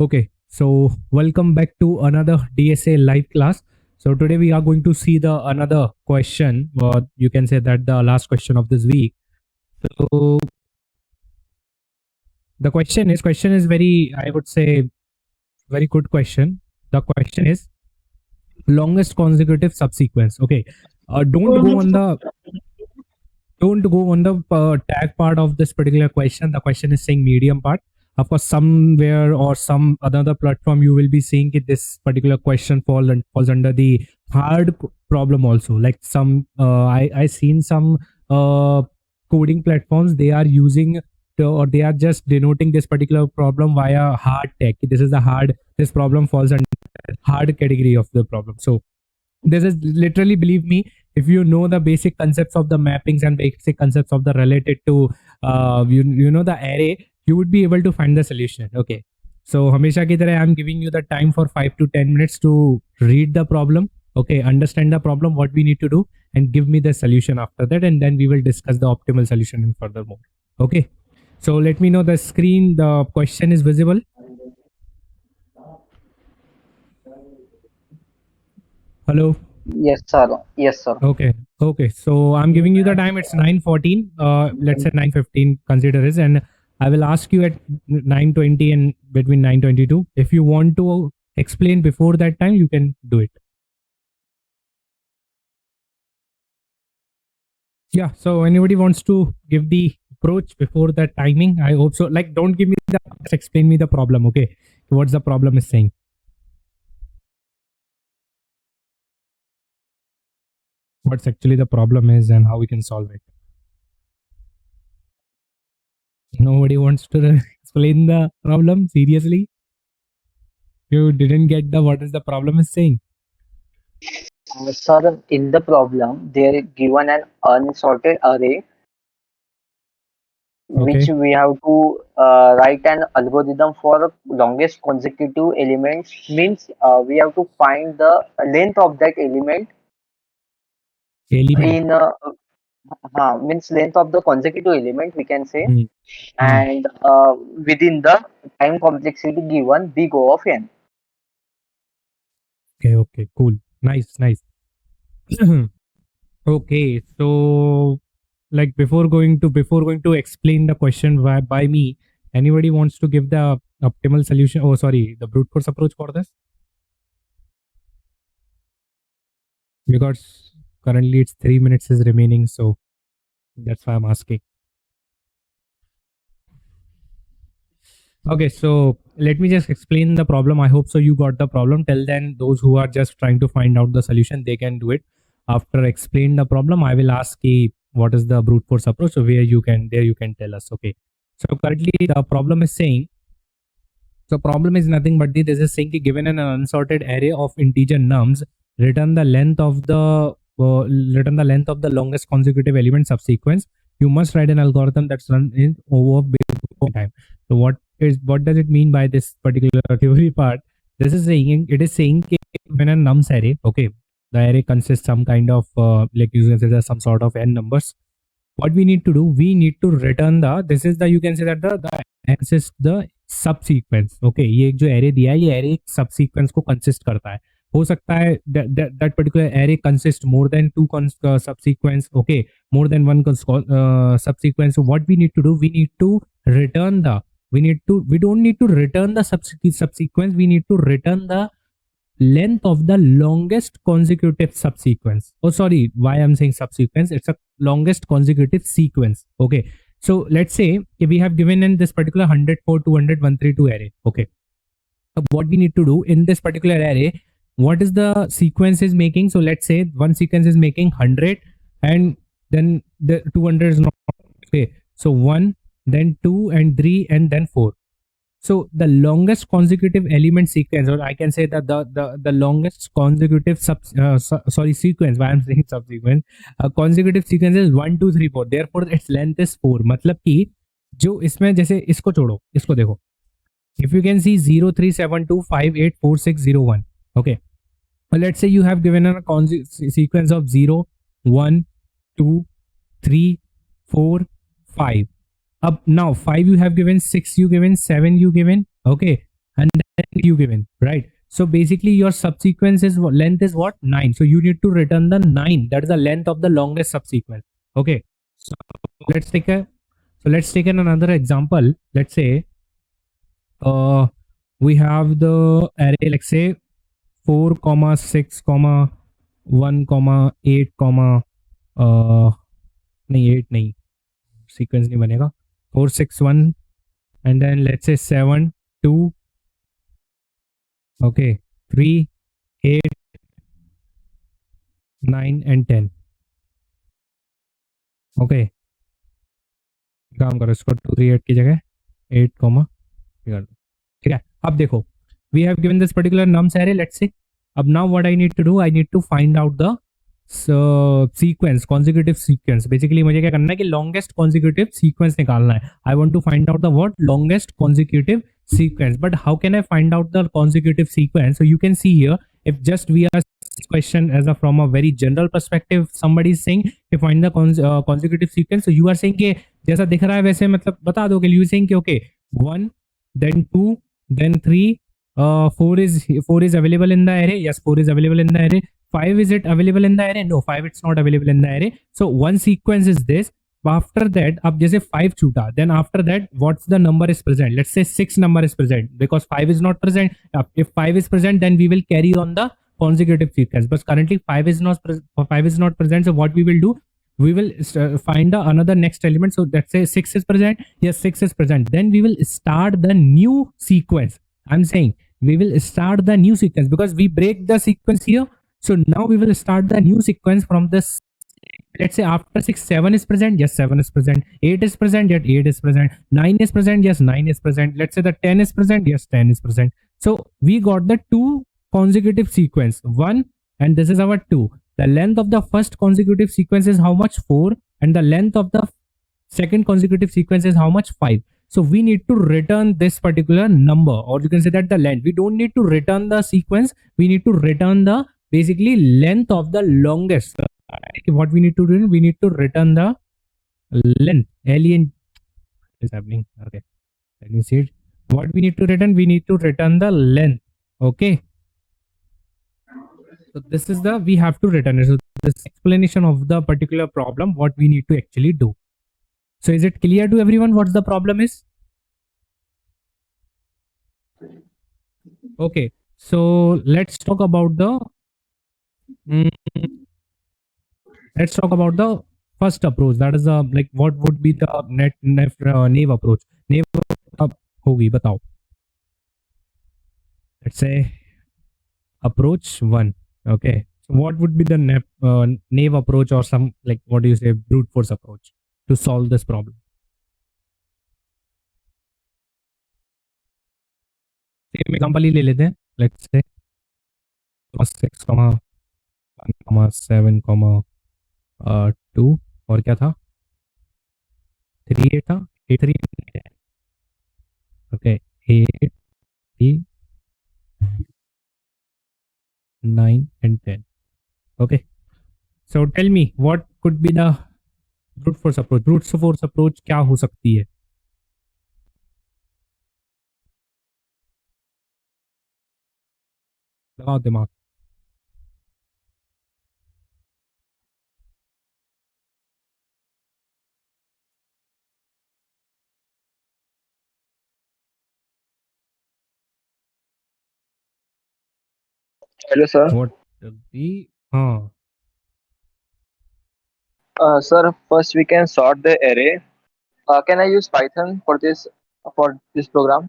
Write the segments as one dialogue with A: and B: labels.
A: Okay, so welcome back to another DSA live class. So today we are going to see the another question, or you can say that the last question of this week. So the question is very, I would say, very good question. The question is longest consecutive subsequence. Okay, don't go on the tag part of this particular question. The question is saying medium part. Of course, somewhere or some another platform you will be seeing it, this particular question falls under the hard problem also. Like I seen some coding platforms, they are using or they are just denoting this particular problem via hard tech. This problem falls under hard category of the problem. So this is literally, believe me, if you know the basic concepts of the mappings and basic concepts of the related to you know the array, you would be able to find the solution. Okay, so hamesha ki tarah I'm giving you the time for 5 to 10 minutes to read the problem. Okay, understand the problem, what we need to do, and give me the solution after that, and then we will discuss the optimal solution in furthermore. Okay, so let me know the screen, the question is visible. Hello.
B: Yes, sir. Yes, sir.
A: Okay. Okay. So I'm giving you the time. It's 9:14. Let's say 9:15. Consider it, and I will ask you at 9:20 and between 9:22. If you want to explain before that time, you can do it. Yeah. So anybody wants to give the approach before that timing? I hope so. Like, don't give me the just explain me the problem. Okay. What's the problem is saying? What's actually the problem is and how we can solve it. Nobody wants to explain the problem seriously. You didn't get the what is the problem is saying.
B: Sir, in the problem, they are given an unsorted array, which
A: Okay.
B: we have to write an algorithm for longest consecutive elements. Means we have to find the length of that element
A: Element.
B: in means length of the consecutive element, we can say,
A: Hmm. Hmm.
B: and within the time complexity given big O of n.
A: Okay. Okay. Cool. Nice. Nice. Okay. So, like before going to explain the question by me, anybody wants to give the optimal solution? Oh, sorry, the brute force approach for this, because currently it's 3 minutes is remaining. So that's why I'm asking. Okay, so let me just explain the problem. I hope so you got the problem. Till then, those who are just trying to find out the solution, they can do it. After explain the problem, I will ask what is the brute force approach. So you can tell us. Okay. So currently the problem is saying, so problem is nothing but this is saying given an unsorted array of integer nums, return the length of the longest consecutive element subsequence. You must write an algorithm that's run in over big time. So what does it mean by this particular theory part? It is saying when a nums array, okay, the array consists some kind of like you can consider some sort of n numbers. What we need to do, we need to return the, this is the, you can say that the consists the subsequence. Okay, ये एक जो array दिया है, ये array subsequence को consist करता है. हो सकता है that particular array consists more than two subsequence. Okay, more than one subsequence. So what we need to do, we need to return the, we don't need to return the subsequence, we need to return the length of the longest consecutive subsequence. Oh, sorry, why I'm saying subsequence? It's a longest consecutive sequence. Okay. So let's say if we have given in this particular 104, 200, 132 array. Okay. What we need to do in this particular array, what is the sequence is making? So let's say one sequence is making 100 and then the 200 is not. Okay. So 1, then 2 and 3 and then 4. So the longest consecutive element sequence, or I can say that the longest consecutive sequence. Why I'm saying subsequence? Consecutive sequence is 1, 2, 3, 4. Therefore, its length is 4. मतलब कि जो इसमें जैसे इसको छोड़ो, इसको देखो. If you can see 0, 3, 7, 2, 5, 8, 4, 6, 0, 1. Okay. Well, let's say you have given a sequence of 0, 1, 2, 3, 4, 5. Up now 5 you have given, 6 you given, 7 you given. Okay, and then you given, right? So basically your subsequence is length is what? 9. So you need to return the 9. That is the length of the longest subsequence. Okay. So let's take a let's take another example. Let's say uh we have the array, let's say 4 comma 6 comma 1 comma 8 comma नहीं 8 नहीं, sequence नहीं बनेगा, 4 6 1 and then let's say 7 2, okay, 3 8 9 and 10. okay, काम करो इसको 2 3 8 की जगह 8 comma कर दो, ठीक है. अब देखो, we have given this particular nums array, let's see. अब now what I need to do, I need to find out the sequence, consecutive sequence. Basically मुझे क्या करना है कि लॉन्गेस्ट कॉन्जिक्यूटिव सीक्वेंस निकालना है. I want to find out the what, longest consecutive sequence. But how can I find out the consecutive sequence? So you can see here, if just we are question as a from a very general perspective, somebody is saying कि find the consecutive sequence, so you are saying कि जैसा दिख रहा है वैसे मतलब बता दो कि you saying कि okay 1 then 2 then 3 4 is available in the array. Yes, 4 is available in the array. 5, is it available in the array? No, 5 it's not available in the array. So one sequence is this. After that, अब जैसे 5 छूटा, then after that what's the number is present? Let's say 6 number is present because 5 is not present. If 5 is present, then we will carry on the consecutive sequence, but currently 5 is not present. So what we will do, we will find the another next element. So let's say 6 is present. Yes, 6 is present. Then we will start the new sequence. I'm saying we will start the new sequence because we break the sequence here. So now we will start the new sequence from this. Let's say after 6 7 is present. Yes, 7 is present. 8 is present. Yet 8 is present. 9 is present. Yes, 9 is present. Let's say the 10 is present. Yes, 10 is present. So we got the two consecutive sequence, 1 and this is our 2. The length of the first consecutive sequence is how much? 4, and the length of the second consecutive sequence is how much? 5. So we need to return this particular number, or you can say that the length. We don't need to return the sequence. We need to return the basically length of the longest. What we need to do, we need to return the length. Alien is happening. Okay, let me see it. What we need to return, we need to return the length. Okay, so this is the, we have to return it. So this explanation of the particular problem, what we need to actually do. So is it clear to everyone what the problem is? Okay, so let's talk about the let's talk about the first approach. That is like what would be the naive approach. Naive होगी बताओ. Let's say approach 1. Okay, so what would be the naive approach, or some like what do you say, brute force approach to solve this problem? Same example ही ले लेते हैं. Let's say 6, 1, 7, 2 और क्या था, 3 8 था, 8 3. Okay, 8 3 9 and 10. Okay, so tell me what could be the brute force approach. Brute force approach क्या हो सकती है? लगाओ दिमाग.
B: Hello, sir.
A: What the हाँ
B: Sir, first we can sort the array. Can I use Python for this program?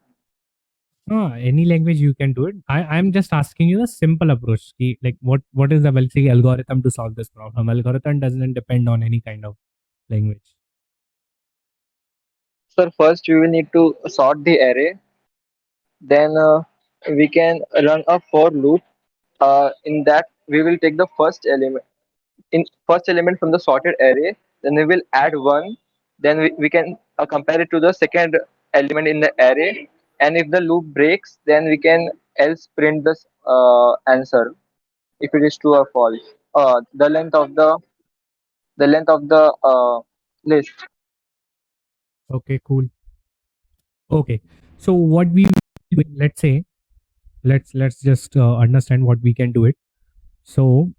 A: any language you can do it. I'm just asking you the simple approach. Like what is the basic algorithm to solve this problem? Algorithm doesn't depend on any kind of language.
B: Sir, first we will need to sort the array. Then we can run a for loop. In that we will take the first element from the sorted array. Then we will add one. Then we can compare it to the second element in the array. And if the loop breaks, then we can else print this answer if it is true or false. The length of the list.
A: Okay, cool. Okay, so what we let's say, let's just understand what we can do it. So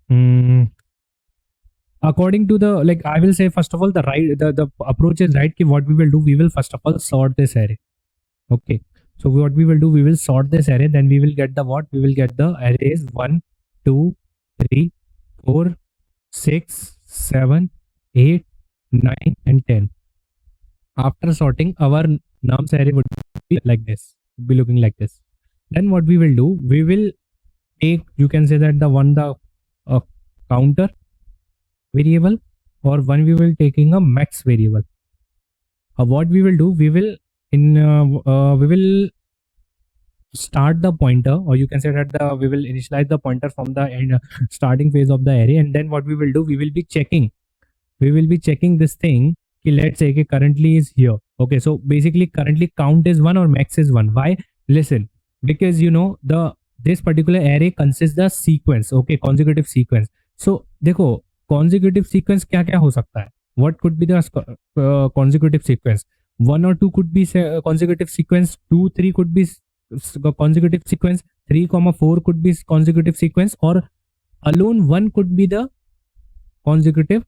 A: according to the, like, I will say, first of all, the approach is right. Ki what we will do, we will first of all sort this array. Okay, so what we will do, we will sort this array, then we will get the what, we will get the arrays 1 2 3 4 6 7 8 9 and 10. After sorting, our nums array would be like this, would be looking like this. Then what we will do, we will take, you can say that the uh, counter variable, or one we will taking a max variable. What we will do, we will we will start the pointer, or you can say that we will initialize the pointer from the end, starting phase of the array, and then what we will do, we will be checking this thing. Let's say currently is here. Okay, so basically currently count is 1 or max is 1. Why? Listen, because this particular array consists the sequence. Okay, consecutive sequence. So देखो consecutive sequence क्या क्या हो सकता है? What could be the consecutive sequence? 1 or 2 could be consecutive sequence. 2 3 could be consecutive sequence. 3, 4 could be consecutive sequence, or alone 1 could be the consecutive.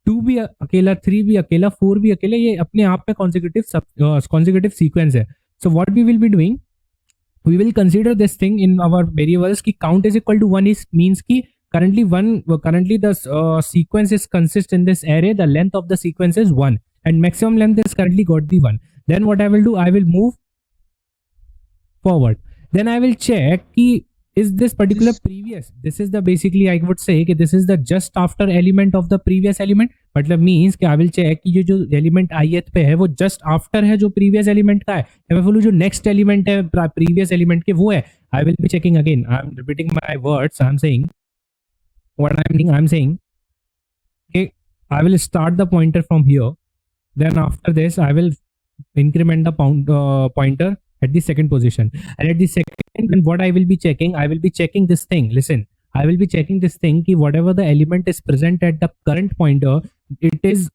A: 2 भी अकेला, 3 भी अकेला, 4 भी अकेला, ये अपने आप में consecutive sequence है. So what we will be doing, we will consider this thing in our variables ki count is equal to 1 is means ki currently the sequence is consist in this array, the length of the sequence is 1 and maximum length is currently got the 1. Then what I will do, I will move forward, then I will check ki is this particular previous, this is the basically I would say कि this is the just after element of the previous element. मतलब means कि I will check कि ये जो element ith पे है वो just after है जो previous element का है, या मैं बोलूँ जो next element है previous element के वो है. I will be checking again. I am repeating my words. I am saying what I am saying. Okay, I will start the pointer from here. Then after this, I will increment the pointer at the second position, and at the second, and what I will be checking this thing. Listen, I will be checking this thing कि whatever the element is present at the current pointer, it is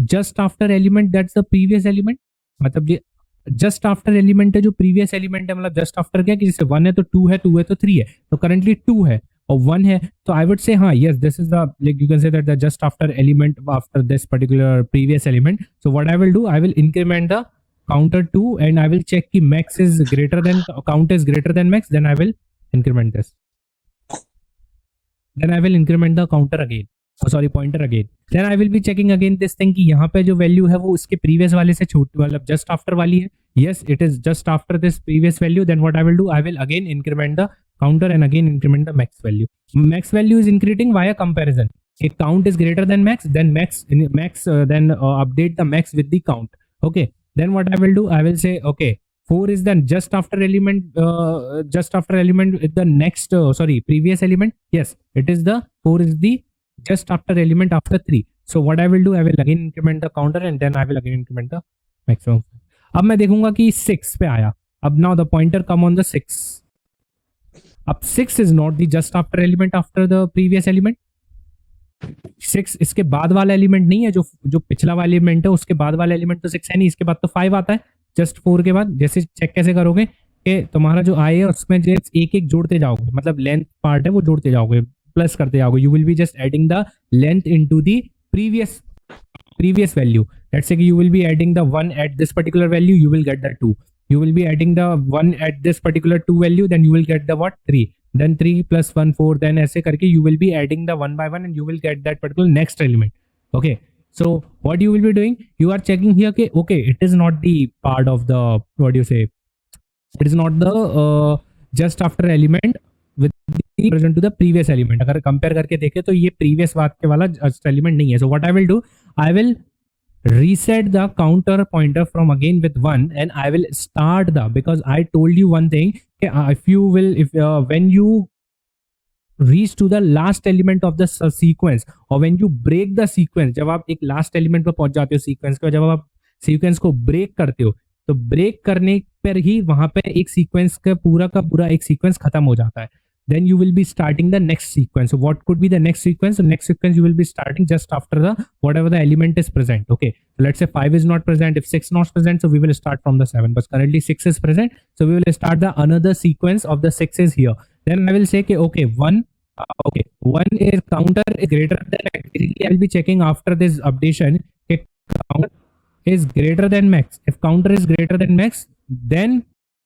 A: just after element that's the previous element. मतलब ये just after element है जो previous element है, मतलब just after क्या कि जैसे 1 है तो 2 है, 2 है तो 3 है, तो currently 2 है और 1 है, तो I would say हाँ, yes, this is the, like you can say that the just after element after this particular previous element. So what I will do, I will increment the counter 2 and I will check ki max is greater than, count is greater than max, then I will increment this. Then I will increment the counter again. Oh, sorry, pointer again. Then I will be checking again this thing कि यहाँ पे जो value है वो उसके previous वाले से छोटी, मतलब just after वाली है. Yes, it is just after this previous value. Then what I will do, I will again increment the counter and again increment the max value. Max value is increasing via comparison. If count is greater than max, then update the max with the count. Okay. Then what I will do, I will say, okay, 4 is then just after element with the next, previous element. Yes, it is the 4 is the just after element after 3. So what I will do, I will again increment the counter and then I will again increment the maximum. अब मैं देखूंगा कि 6 पे आया. अब now the pointer come on the 6. अब 6 is not the just after element after the previous element. 6 इसके बाद वाला एलिमेंट नहीं है, जो पिछला वाला एलिमेंट है उसके बाद वाला एलिमेंट तो 6 है नहीं, इसके बाद तो 5 आता है जस्ट 4 के बाद. जैसे चेक कैसे करोगे कि तुम्हारा जो आई है उसमें जो एक एक जोड़ते जाओगे, मतलब लेंथ पार्ट है वो जोड़ते जाओगे, प्लस करते जाओगे. You will be just adding the length into the previous value. Let's say you will be adding the 1 at this particular value, you will get the 2. You will be adding the 1 at this particular 2 value, then you will get the what, 3. Then 3 plus 1 4, then ऐसे करके you will be adding the 1 by 1 and you will get that particular next element. Okay, so what you will be doing, you are checking here कि okay, it is not the part of the, what do you say, it is not the just after element with the present to the previous element. अगर compare करके देखें तो ये previous वाक्य वाला just element नहीं है. So what I will do, I will reset the counter pointer from again with 1 and I will start the, because I told you one thing, when you reach to the last element of the sequence or when you break the sequence, जब आप एक last element पर पहुंच जाते हो sequence का, जब आप sequence को break करते हो तो break करने पर ही वहां पे एक sequence का पूरा एक sequence खत्म हो जाता है. then you will be starting the next sequence. So what could be the next sequence? The next sequence you will be starting just after the whatever the element is present. Okay, so let's say 5 is not present. If 6 not present, so we will start from the 7. But currently 6 is present, so we will start the another sequence of the 6 is here. Then I will say okay, 1. Okay, 1 is counter is greater than max. I will be checking after this updation. If counter is greater than max. If counter is greater than max, then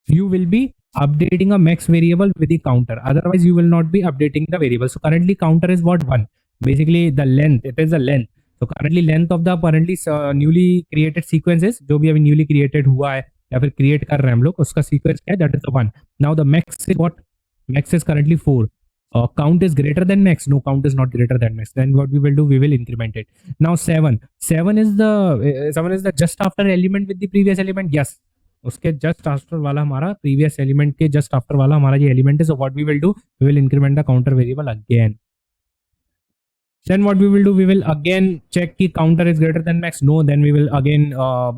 A: you will be updating a max variable with the counter. Otherwise, you will not be updating the variable. So currently counter is what? 1. Basically the length. It is the length. So currently length of the currently newly created sequences जो भी अभी newly created हुआ है या फिर create कर रहे हैं हम लोग उसका sequence क्या है? That is the 1. Now the max is what? Max is currently 4. Count is greater than max. No, count is not greater than max. Then what we will do? We will increment it. Now 7. 7 is the just after element with the previous element. Yes. उसके just after वाला हमारा previous element के just after वाला हमारा ये element है. So what we will do? We will increment the counter variable again. Then what we will do? We will again check the counter is greater than max. No, then we will again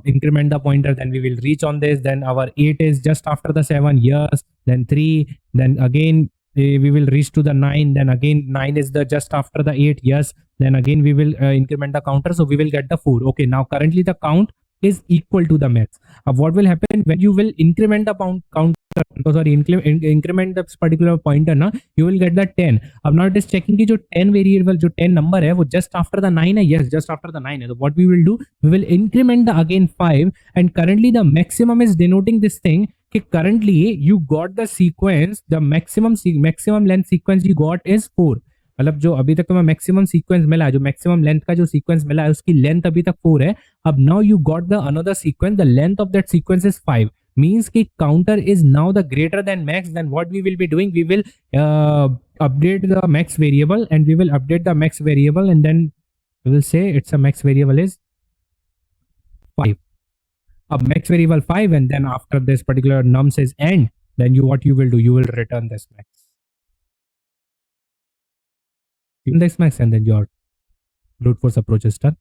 A: increment the pointer. Then we will reach on this. Then our 8 is just after the 7. Yes. Then 3. Then again we will reach to the 9. Then again 9 is the just after the 8. Yes. Then again we will increment the counter. So we will get the 4. Okay. Now currently the count is equal to the max. What will happen when you will increment the counter? Increment this particular pointer ना, you will get the 10. अब now it is checking कि जो 10 variable जो 10 number है वो just after the 9 है. Yes, just after the 9 है. So what we will do? We will increment the again 5, and currently the maximum is denoting this thing कि currently you got the sequence, the maximum length sequence you got is 4. मतलब जो अभी तक तुम्हें maximum sequence मिला है, जो maximum length का जो सीक्वेंस मिला है उसकी लेंथ अभी तक 4 है. अब now you got the another sequence, the length of that sequence is 5. means कि counter is now the greater than max. Then what we will be doing? We will update the max variable, and we will update the max variable, and then we will say it's a max variable is 5. A max variable 5, and then after this particular num says end, then what you will do? You will return this max. This max, and then your brute force approach is done.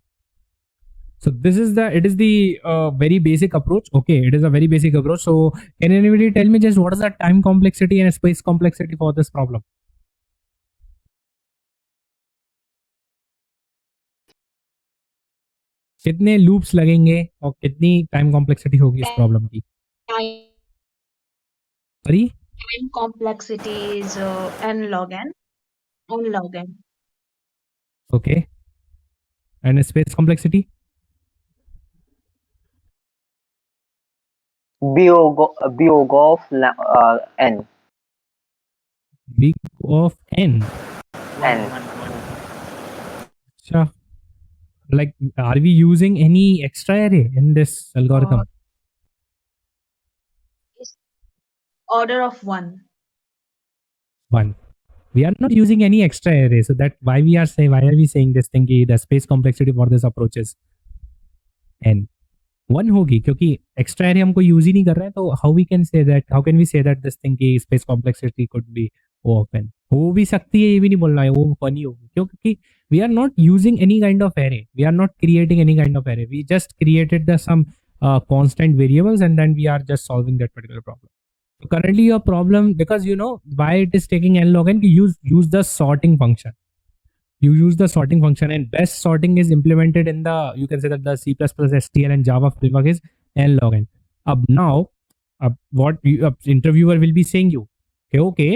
A: So this is the very basic approach. Okay, it is a very basic approach. So can anybody tell me just what is the time complexity and space complexity for this problem? कितने loops लगेंगे और कितनी time complexity होगी इस problem की? Sorry,
C: Time complexity is n log n.
A: okay, and space complexity?
B: B of n.
A: Big of n.
B: N.
A: Sure. Like, are we using any extra array in this algorithm?
C: Is order of 1.
A: 1. We are not using any extra array, so that why are we saying this thing कि the space complexity for this approach is n. 1 होगी क्योंकि extra array हमको use ही नहीं कर रहे हैं. तो how can we say that this thing की space complexity could be O of n. हो भी सकती है, ये भी नहीं बोलना है वो फनी होगी. क्यों? क्योंकि we are not using any kind of array, we are not creating any kind of array, we just created the some constant variables, and then we are just solving that particular problem. So currently your problem, because you know why it is taking n log n, you use the sorting function. You use the sorting function, and best sorting is implemented in the, you can say that the C++, STL and Java framework is n log n. Now, what interviewer will be saying you, okay,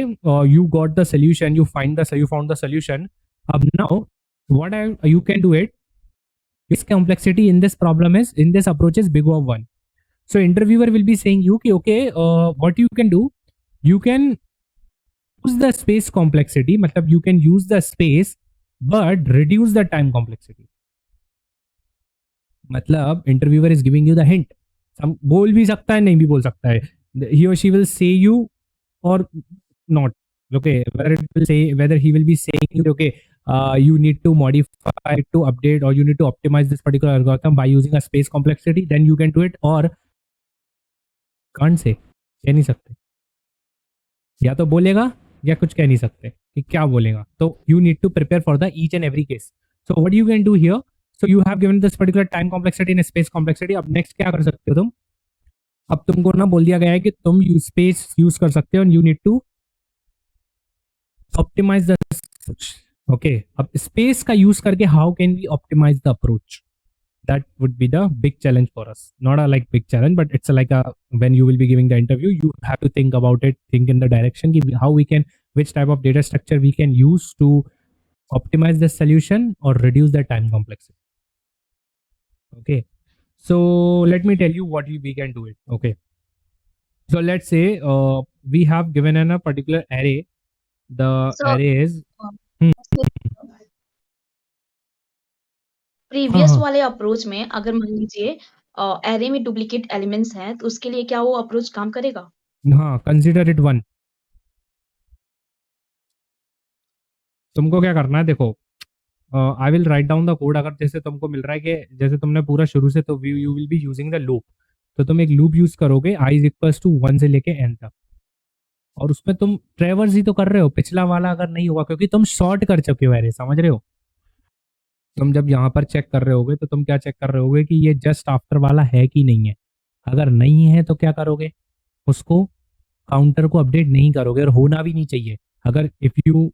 A: you got the solution, you found the solution. Now, what you can do it, its complexity in this approach is big of 1. So interviewer will be saying you, okay, what you can do, you can use the space complexity, matlab you can use the space but reduce the time complexity. मतलब interviewer is giving you the hint. Some बोल भी सकता है, नहीं भी बोल सकता है. He or she will say you or not. Okay, whether he will be saying you, okay, you need to modify it to update, or you need to optimize this particular algorithm by using a space complexity, then you can do it, or can't say, कह नहीं सकते. या तो बोलेगा या कुछ कह नहीं सकते कि क्या बोलेगा. तो you need to prepare for the each and every case. So what you can do here, so you have given this particular time complexity and space complexity. अब next क्या कर सकते हो तुम? अब तुमको ना बोल दिया गया है कि तुम स्पेस यूज कर सकते हो, and you need to optimize the approach. Okay, अब space का use करके how can we optimize the approach? That would be the big challenge for us. Not a like big challenge, but it's like a when you will be giving the interview, you have to think about it, think in the direction how we can, which type of data structure we can use to optimize the solution or reduce the time complexity. Okay, so let me tell you what we can do it. Okay, so let's say we have given in a particular array. The
C: So
A: array is हाँ
C: previous
A: हाँ
C: वाले approach में अगर मान लीजिए array में duplicate elements हैं, तो उसके लिए क्या वो अप्रोच काम करेगा?
A: हाँ, कंसिडर इट वन. तुमको क्या करना है, देखो, I will write down the code. अगर जैसे तुमको मिल रहा है कि जैसे तुमने पूरा शुरू से, तो you will be using the loop. तो तुम एक लूप यूज करोगे आई इज इक्वल्स टू 1 से लेके एन तक, और उसमें तुम ट्रेवर्स ही तो कर रहे हो. पिछला वाला अगर नहीं हुआ, क्योंकि तुम शॉर्ट कर चुके हो अरे, समझ रहे हो. तुम जब यहाँ पर चेक कर रहे होगे तो तुम क्या चेक कर रहे होगे कि ये जस्ट आफ्टर वाला है कि नहीं है. अगर नहीं है तो क्या करोगे, उसको काउंटर को अपडेट नहीं करोगे, और होना भी नहीं चाहिए. अगर if you,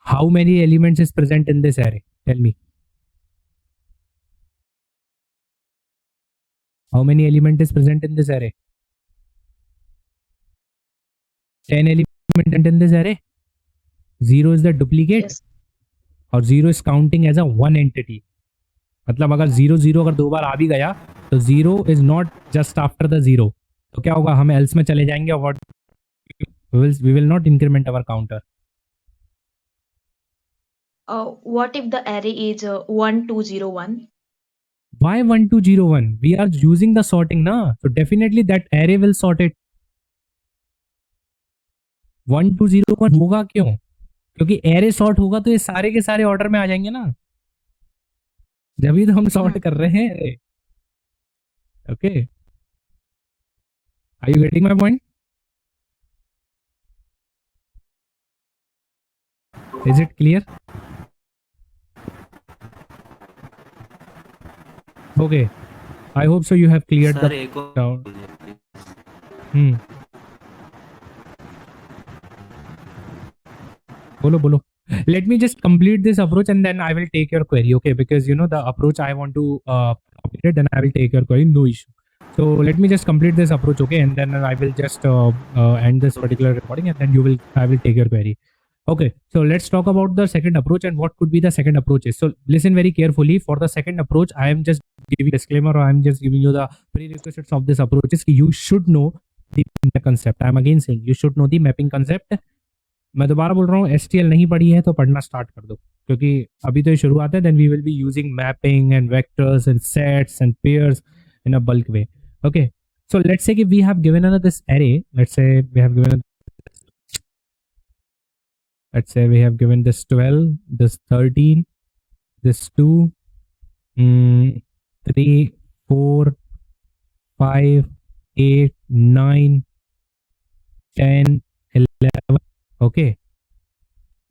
A: how many elements is present in this array, tell me, how many element is present in this array? 10 element in this array. 0 is the duplicate.
C: Yes.
A: और 0 is counting as a one entity. मतलब अगर 0 0 अगर दो बार आ भी गया तो 0 is not just after the 0. तो क्या होगा, हम else में चले जाएंगे और what we will not increment our counter.
C: What if the array is 1 2 0 1?
A: Why 1 2 0 1? We are using the sorting na, so definitely that array will sort it. 1 2 0 1 होगा क्यों, क्योंकि एरे सॉर्ट होगा तो ये सारे के सारे ऑर्डर में आ जाएंगे ना, जब भी तो हम सॉर्ट कर रहे हैं array. Okay, are you getting my point? Is it clear? Okay, I hope so you have cleared the doubt. बोलो बोलो. Let me just complete this approach and then I will take your query, okay? Because you know the approach I want to complete it, then I will take your query, no issue. So let me just complete this approach, okay? And then I will just end this particular recording, and then I will take your query. Okay, so let's talk about the second approach and what could be the second approaches. So listen very carefully. For the second approach, I am just giving a disclaimer, or I am just giving you the prerequisites of this approach. Is you should know the concept. I am again saying you should know the mapping concept. मैं दोबारा बोल रहा हूँ, STL नहीं पढ़ी है तो पढ़ना स्टार्ट कर दो, क्योंकि अभी तो ये शुरुआत है. Then we will be using mapping and vectors and sets and pairs in a bulk way. Okay, so let's say we have given another this array. Let's say we have given this 12, this 13, this 2, 3 4 5 8 9 10 11. Okay,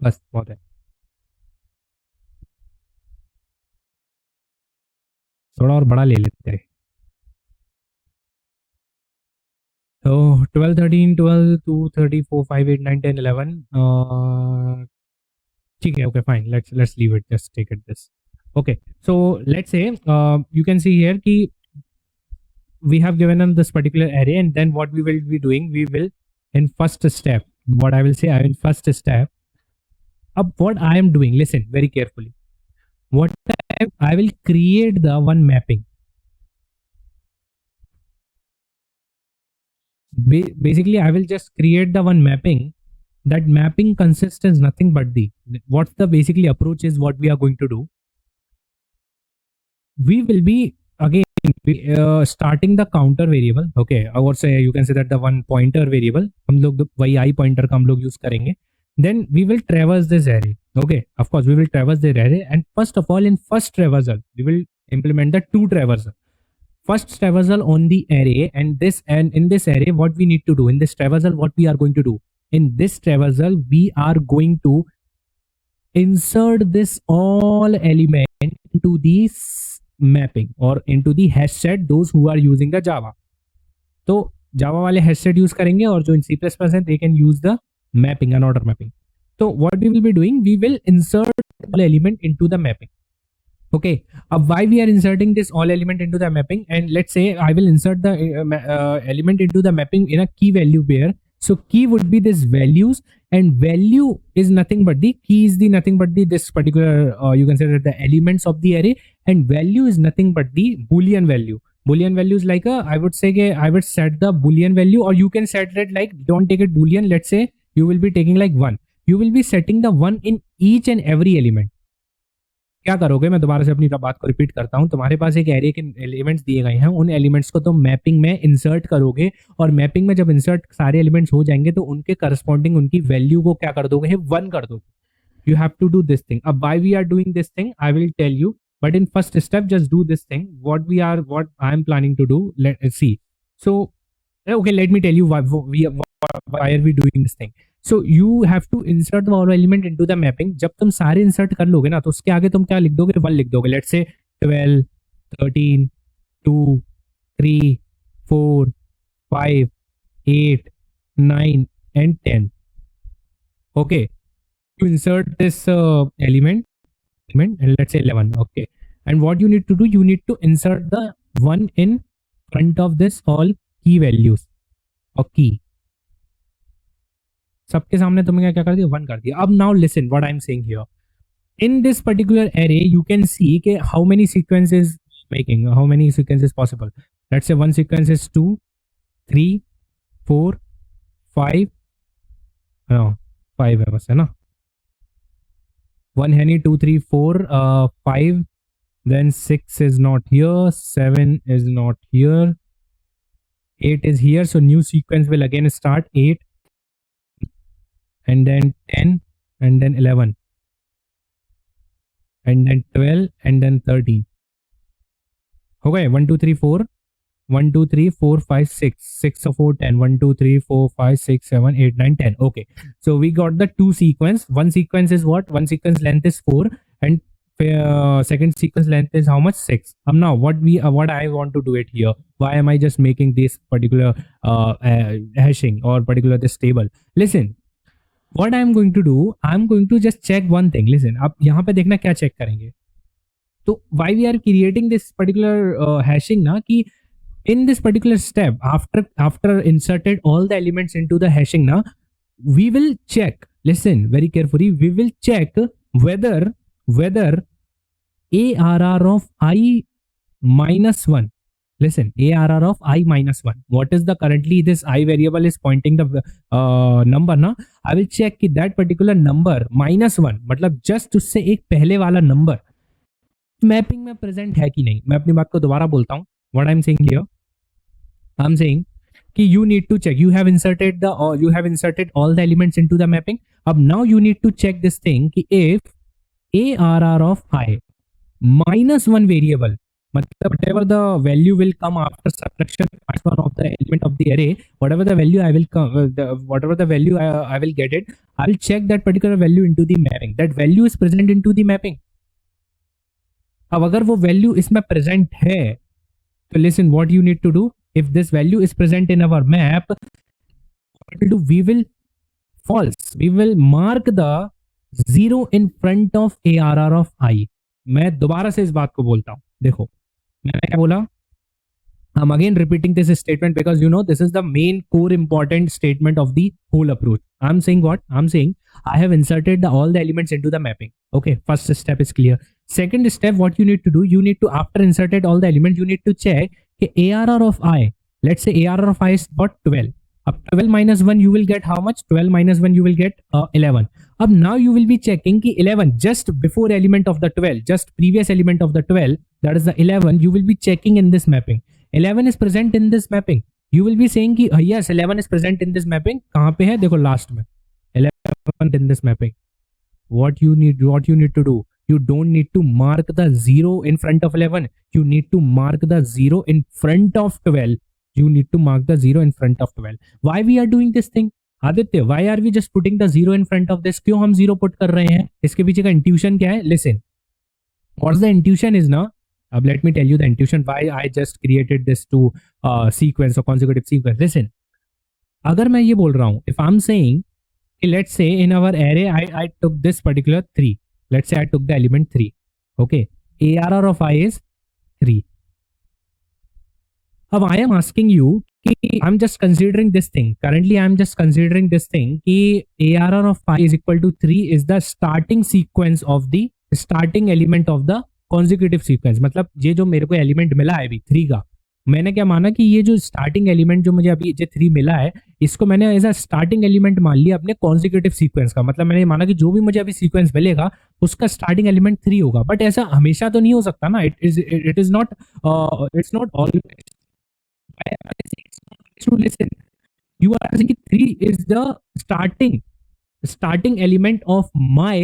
A: बस बहुत है. थोड़ा और बड़ा ले लेते हैं. तो 12 13 12 2 34 5 8 9 10 11. ठीक है, okay fine, let's leave it, just take it this. Okay, so let's say you can see here कि we have given them this particular array, and then what we will be doing, we will in first step, what I will say, in first step, what I am doing, listen very carefully. What I will create the one mapping. Basically, I will just create the one mapping. That mapping consists as nothing but what's the basically approach is what we are going to do. We will be again starting the counter variable, okay, or say you can say that the one pointer variable, हम लोग वही I pointer का हम लोग use करेंगे. Then we will traverse this array, okay, of course we will traverse the array, and first of all in first traversal we will implement the two traversal. First traversal on the array, and in this array what we need to do in this traversal, what we are going to do in this traversal, we are going to insert this all element into this mapping or into the hash set, those who are using the Java. तो Java वाले hash set use करेंगे, और जो in C++ है they can use the mapping, an order mapping. So what we will be doing, we will insert all element into the mapping. Okay, why we are inserting this all element into the mapping, and let's say I will insert the element into the mapping in a key value pair. So key would be this values, and value is nothing but the key is the nothing but the this particular you can say that the elements of the array, and value is nothing but the boolean value. Boolean value is like I would say I would set the boolean value, or you can set it like, don't take it boolean. Let's say you will be taking like 1. You will be setting the 1 in each and every element. क्या करोगे, मैं दोबारा से अपनी बात को repeat करता हूं. तुम्हारे पास एक एरे के एलिमेंट्स दिए गए हैं, उन एलिमेंट्स को तुम मैपिंग में इंसर्ट करोगे, और मैपिंग में जब इंसर्ट सारे एलिमेंट्स हो जाएंगे तो उनके करस्पॉन्डिंग उनकी वैल्यू को क्या कर दोगे, 1 कर दोगे. You have to do this thing. Why we are doing this thing, I will tell you. But in first step, just do this thing. What I am planning to do. Let's see. So, okay, let me tell you why are we doing this thing. So you have to insert the element into the mapping. जब तुम सारे insert कर लोगे ना, तो उसके आगे तुम क्या लिख दोगे, 1 लिख दोगे. Let's say 12, 13, 2, 3, 4, 5, 8, 9, and 10. Okay. To insert this element, and let's say 11. Okay, and what you need to do, you need to insert the 1 in front of this all key values or key. सबके सामने तुमने क्या कर दिया, 1 कर दिया. अब now listen what I'm saying here. In this particular array, you can see कि how many sequences making, how many sequences possible. Let's say one sequence is 2, 3, 4, 5. No, 5 है बस, है ना. 1 Henny 2 3 4 5, then 6 is not here, 7 is not here, 8 is here. So new sequence will again start 8, and then 10, and then 11, and then 12, and then 13. Okay, 1 2 3 4, 1 2 3 4 5 6, 6 of 4 10, 1 2 3 4 5 6 7 8 9 10. Okay, so we got the 2 sequence. One sequence is what, one sequence length is 4, and second sequence length is how much, 6. Now what I want to do it here, why am I just making this particular hashing or particular this table? Listen, what I'm going to do, I'm going to just check one thing. Listen, अब यहाँ पे देखना क्या check करेंगे. तो why we are creating this particular hashing ना, कि in this particular step, after inserted all the elements into the hashing now, we will check, listen very carefully, we will check whether ARR of I minus 1, listen, ARR of I minus 1, what is the currently this I variable is pointing the number ना, I will check कि that particular number -1 मतलब just उससे एक पहले वाला number mapping में present है कि नहीं. मैं अपनी बात को दोबारा बोलता हूँ. What I'm saying here, I'm saying कि you need to check, you have inserted all the elements into the mapping. अब now you need to check this thing कि if ARR of I minus 1 variable, मतलब whatever the value will come after subtraction of the element of the array, whatever the value I will come, whatever the value I will get it, I will check that particular value into the mapping. That value is present into the mapping. अब अगर वो value इसमें present है, तो listen what you need to do. If this value is present in our map, what we'll do, we will mark the 0 in front of ARR of I. मैं दोबारा से इस बात को बोलता हूं. देखो मैंने क्या बोला, I'm again repeating this statement because you know this is the main core important statement of the whole approach. I'm saying what? I'm saying I have inserted all the elements into the mapping. Okay, first step is clear. Second step, what you need to do, you need to, after inserted all the elements, you need to check ARR of I. Let's say ARR of I is what, 12. Up 12 minus 1 you will get how much? 12 minus 1 you will get 11. Up now you will be checking ki 11 just before element of the 12, just previous element of the 12, that is the 11, you will be checking in this mapping. 11 is present in this mapping. You will be saying ki yes, 11 is present in this mapping. कहाँ पे है? देखो last में 11 in this mapping. What you need to do, you don't need to mark the 0 in front of 11. You need to mark the 0 in front of 12. You need to mark the 0 in front of 12. Why we are doing this thing? Aditya, why are we just putting the 0 in front of this? क्यों हम 0 put कर रहे हैं? इसके पीछे का intuition क्या है? Listen. What's the intuition is now? Let me tell you the intuition why I just created this two sequence or consecutive sequence. Listen. अगर मैं ये बोल रहा हूँ, if I'm saying let's say in our array I took this particular 3. Let's say I took the element 3. Okay. ARR of I is 3. Now I am asking you, I'm just considering this thing. Currently, I'm just considering this thing. ARR of I is equal to 3 is the starting sequence of the starting element of the consecutive sequence. मतलब ये जो मेरे को element मिला है अभी 3 का, मैंने क्या माना कि ये जो स्टार्टिंग एलिमेंट जो मुझे अभी जो 3 मिला है, इसको मैंने एज अ स्टार्टिंग एलिमेंट मान लिया अपने कॉन्जिक्यूटिव सीक्वेंस का. मतलब मैंने माना कि जो भी मुझे अभी सीक्वेंस मिलेगा उसका स्टार्टिंग एलिमेंट 3 होगा. बट ऐसा हमेशा तो नहीं हो सकता ना. It is not it's not always to listen. You are saying 3 is the starting element of my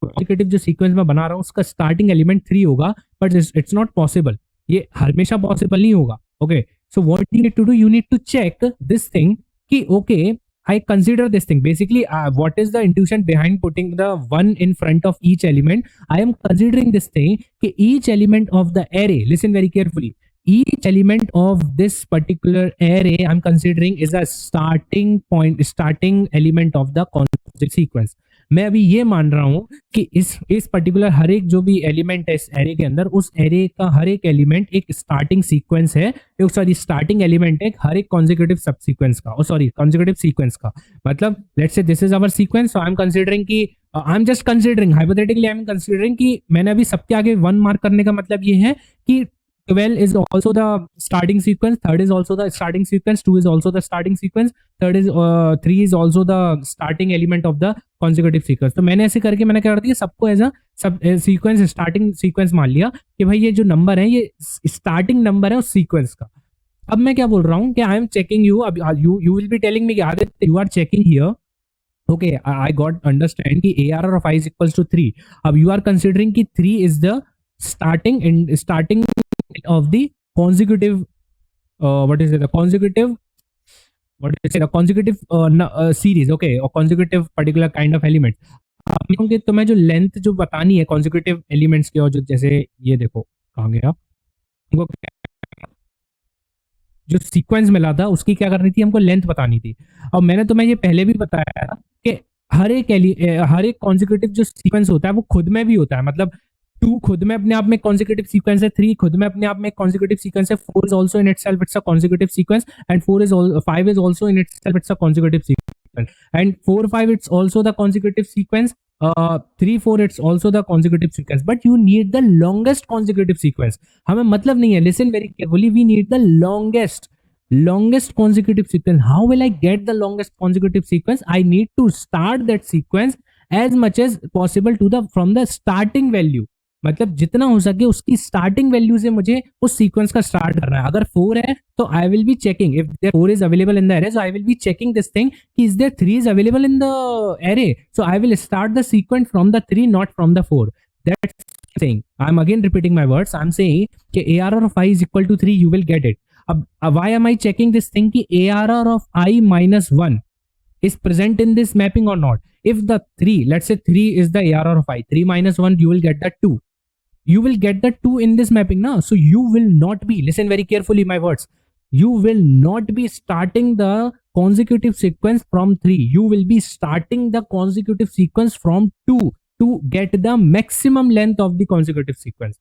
A: consecutive जो सीक्वेंस में बना रहा हूँ उसका स्टार्टिंग एलिमेंट 3 होगा. But it's not possible. ये हमेशा पॉसिबल नहीं होगा. Okay, so what you need to do, you need to check this thing कि okay I consider this thing. Basically, what is the intuition behind putting the 1 in front of each element? I am considering this thing कि each element of the array, listen very carefully, each element of this particular array I'm considering is a starting element of the conjugate sequence. मैं अभी ये मान रहा हूं कि इस particular हर एक जो भी एलिमेंट है इस एरे के अंदर, उस एरे का हर एक एलिमेंट एक स्टार्टिंग सीक्वेंस है, सॉरी स्टार्टिंग एलिमेंट है हर एक कॉन्जिक्यूटिव सब सीक्वेंस का, सॉरी कॉन्जिक्यूटिव सीक्वेंस का. मतलब let's say this is our sequence, so I am considering कि I am just considering hypothetically, I am considering कि मैंने अभी सबके आगे 1 मार्क करने का मतलब ये है कि 12 is also the starting sequence, 3rd is also the starting sequence, 2 is also the starting sequence, 3 is also the starting element of the consecutive sequence. तो मैंने ऐसे करके मैंने क्या कर दिया, सबको एज अ सब सीक्वेंस स्टार्टिंग सीक्वेंस मान लिया कि भाई ये जो नंबर है ये स्टार्टिंग नंबर है उस सीक्वेंस का. अब मैं क्या बोल रहा हूँ कि आई एम चेकिंग यू, अब you will be telling me Aditya you are checking here. Okay, I got understand कि ARR of I is equals to 3. अब you are considering कि 3 is the starting of the consecutive consecutive series. Okay, or consecutive particular kind of element. क्योंकि तुम्हें जो length जो बतानी है consecutive elements की, और जो जैसे ये देखो कहाँ गया, हमको जो सीक्वेंस मिला था उसकी क्या करनी थी, हमको लेंथ बतानी थी. और मैंने तुम्हें ये पहले भी बताया था कि हर एक कॉन्जिक्यूटिव जो सीक्वेंस होता है वो खुद में भी होता है. मतलब 2 खुद में अपने आप में कॉन्जिक्यूटिव सीक्वेंस है, 3 खुद में अपने आप में कॉन्जिक्यूटिव सीक्वेंस है, 4 is also in itself it's a consecutive sequence, and 5 is also in itself it's a consecutive sequence, and 4 5 it's also the consecutive sequence, 3 4 it's also the consecutive sequence, but you need the longest consecutive sequence. हमें मतलब नहीं है, listen very carefully, we need the longest consecutive sequence. How will I get the longest consecutive sequence? I need to start that sequence as much as possible from the starting value. मतलब जितना हो सके उसकी starting value से मुझे उस sequence का start करना है. अगर 4 है तो I will be checking if there 4 is available in the array, so I will be checking this thing कि is there 3 is available in the array, so I will start the sequence from the 3 not from the 4. That's saying, I'm again repeating my words, I'm saying कि ARR of I is equal to 3, you will get it. अब why am I checking this thing कि ARR of I minus 1 is present in this mapping or not? If the 3, let's say 3 is the ARR of I, 3 minus 1, you will get the 2. You will get the 2 in this mapping now. So you will not be, listen very carefully my words, you will not be starting the consecutive sequence from 3. You will be starting the consecutive sequence from 2 to get the maximum length of the consecutive sequence.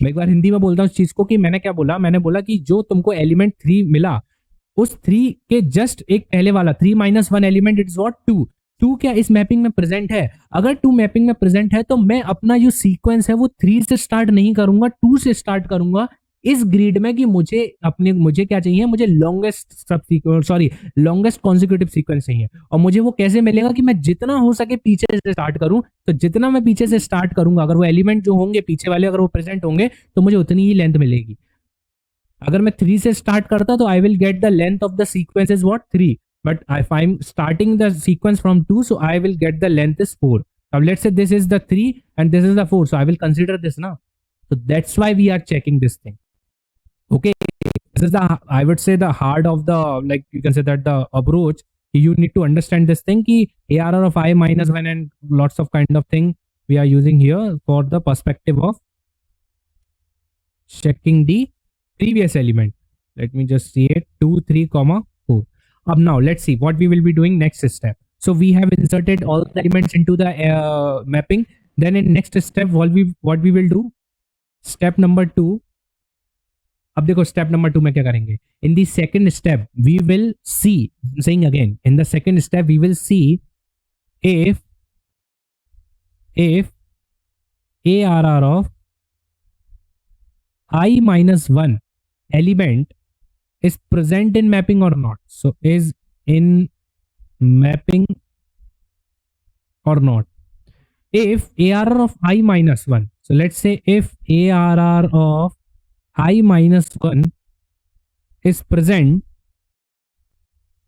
A: मैं एक बार हिंदी में बोलता हूँ इस चीज को कि मैंने क्या बोला, मैंने बोला कि जो तुमको एलिमेंट 3 मिला उस 3 के जस्ट एक पहले वाला 3 minus 1 एलिमेंट, इट्स व्हाट 2. 2 क्या इस मैपिंग में प्रेजेंट है? अगर 2 मैपिंग में प्रेजेंट है तो मैं अपना जो सीक्वेंस है वो 3 से स्टार्ट नहीं करूंगा, 2 से स्टार्ट करूंगा इस ग्रिड में कि मुझे क्या चाहिए, मुझे लॉन्गेस्ट कॉन्जिक्यूटिव सीक्वेंस चाहिए. और मुझे वो कैसे मिलेगा कि मैं जितना हो सके पीछे से स्टार्ट करूं. तो जितना मैं पीछे से स्टार्ट करूंगा, अगर वो एलिमेंट जो होंगे पीछे वाले अगर वो प्रेजेंट होंगे तो मुझे उतनी ही लेंथ मिलेगी. अगर मैं 3 से स्टार्ट करता तो I will get the length of the sequence is what 3. But if I'm starting the sequence from 2, so I will get the length is 4. Now let's say this is the 3 and this is the 4, so I will consider this now. So that's why we are checking this thing. Okay, this is I would say the heart of the, like you can say that the approach. You need to understand this thing ki ARR of I minus 1 and lots of kind of thing we are using here for the perspective of checking the previous element. Let me just see it 2 3 4. Now let's see what we will be doing next step. So we have inserted all the elements into the mapping. Then in next step, what we will do, step number 2. अब देखो step number 2 में क्या करेंगे. In the second step we will see, saying again, in the second step we will see if ARR of I minus 1 element is present in mapping or not. So is in mapping or not. If ARR of I minus 1, so let's say if ARR of I minus 1 is present,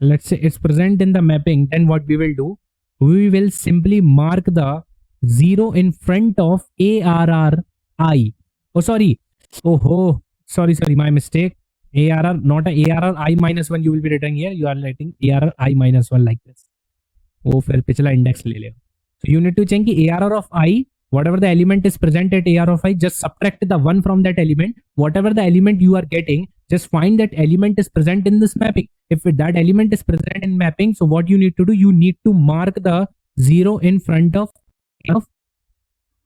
A: let's say it's present in the mapping, then what we will do, we will simply mark the 0 in front of ARR I. Oh, sorry. Oh, sorry, my mistake. ARR, not a ARR I minus 1 you will be writing here. You are writing ARR I minus 1 like this. Oh, फिर पिछला index ले ले. So you need to check कि ARR of I, whatever the element is present at ARR of I, just subtract the 1 from that element. Whatever the element you are getting, just find that element is present in this mapping. If that element is present in mapping, so what you need to do, you need to mark the 0 in front of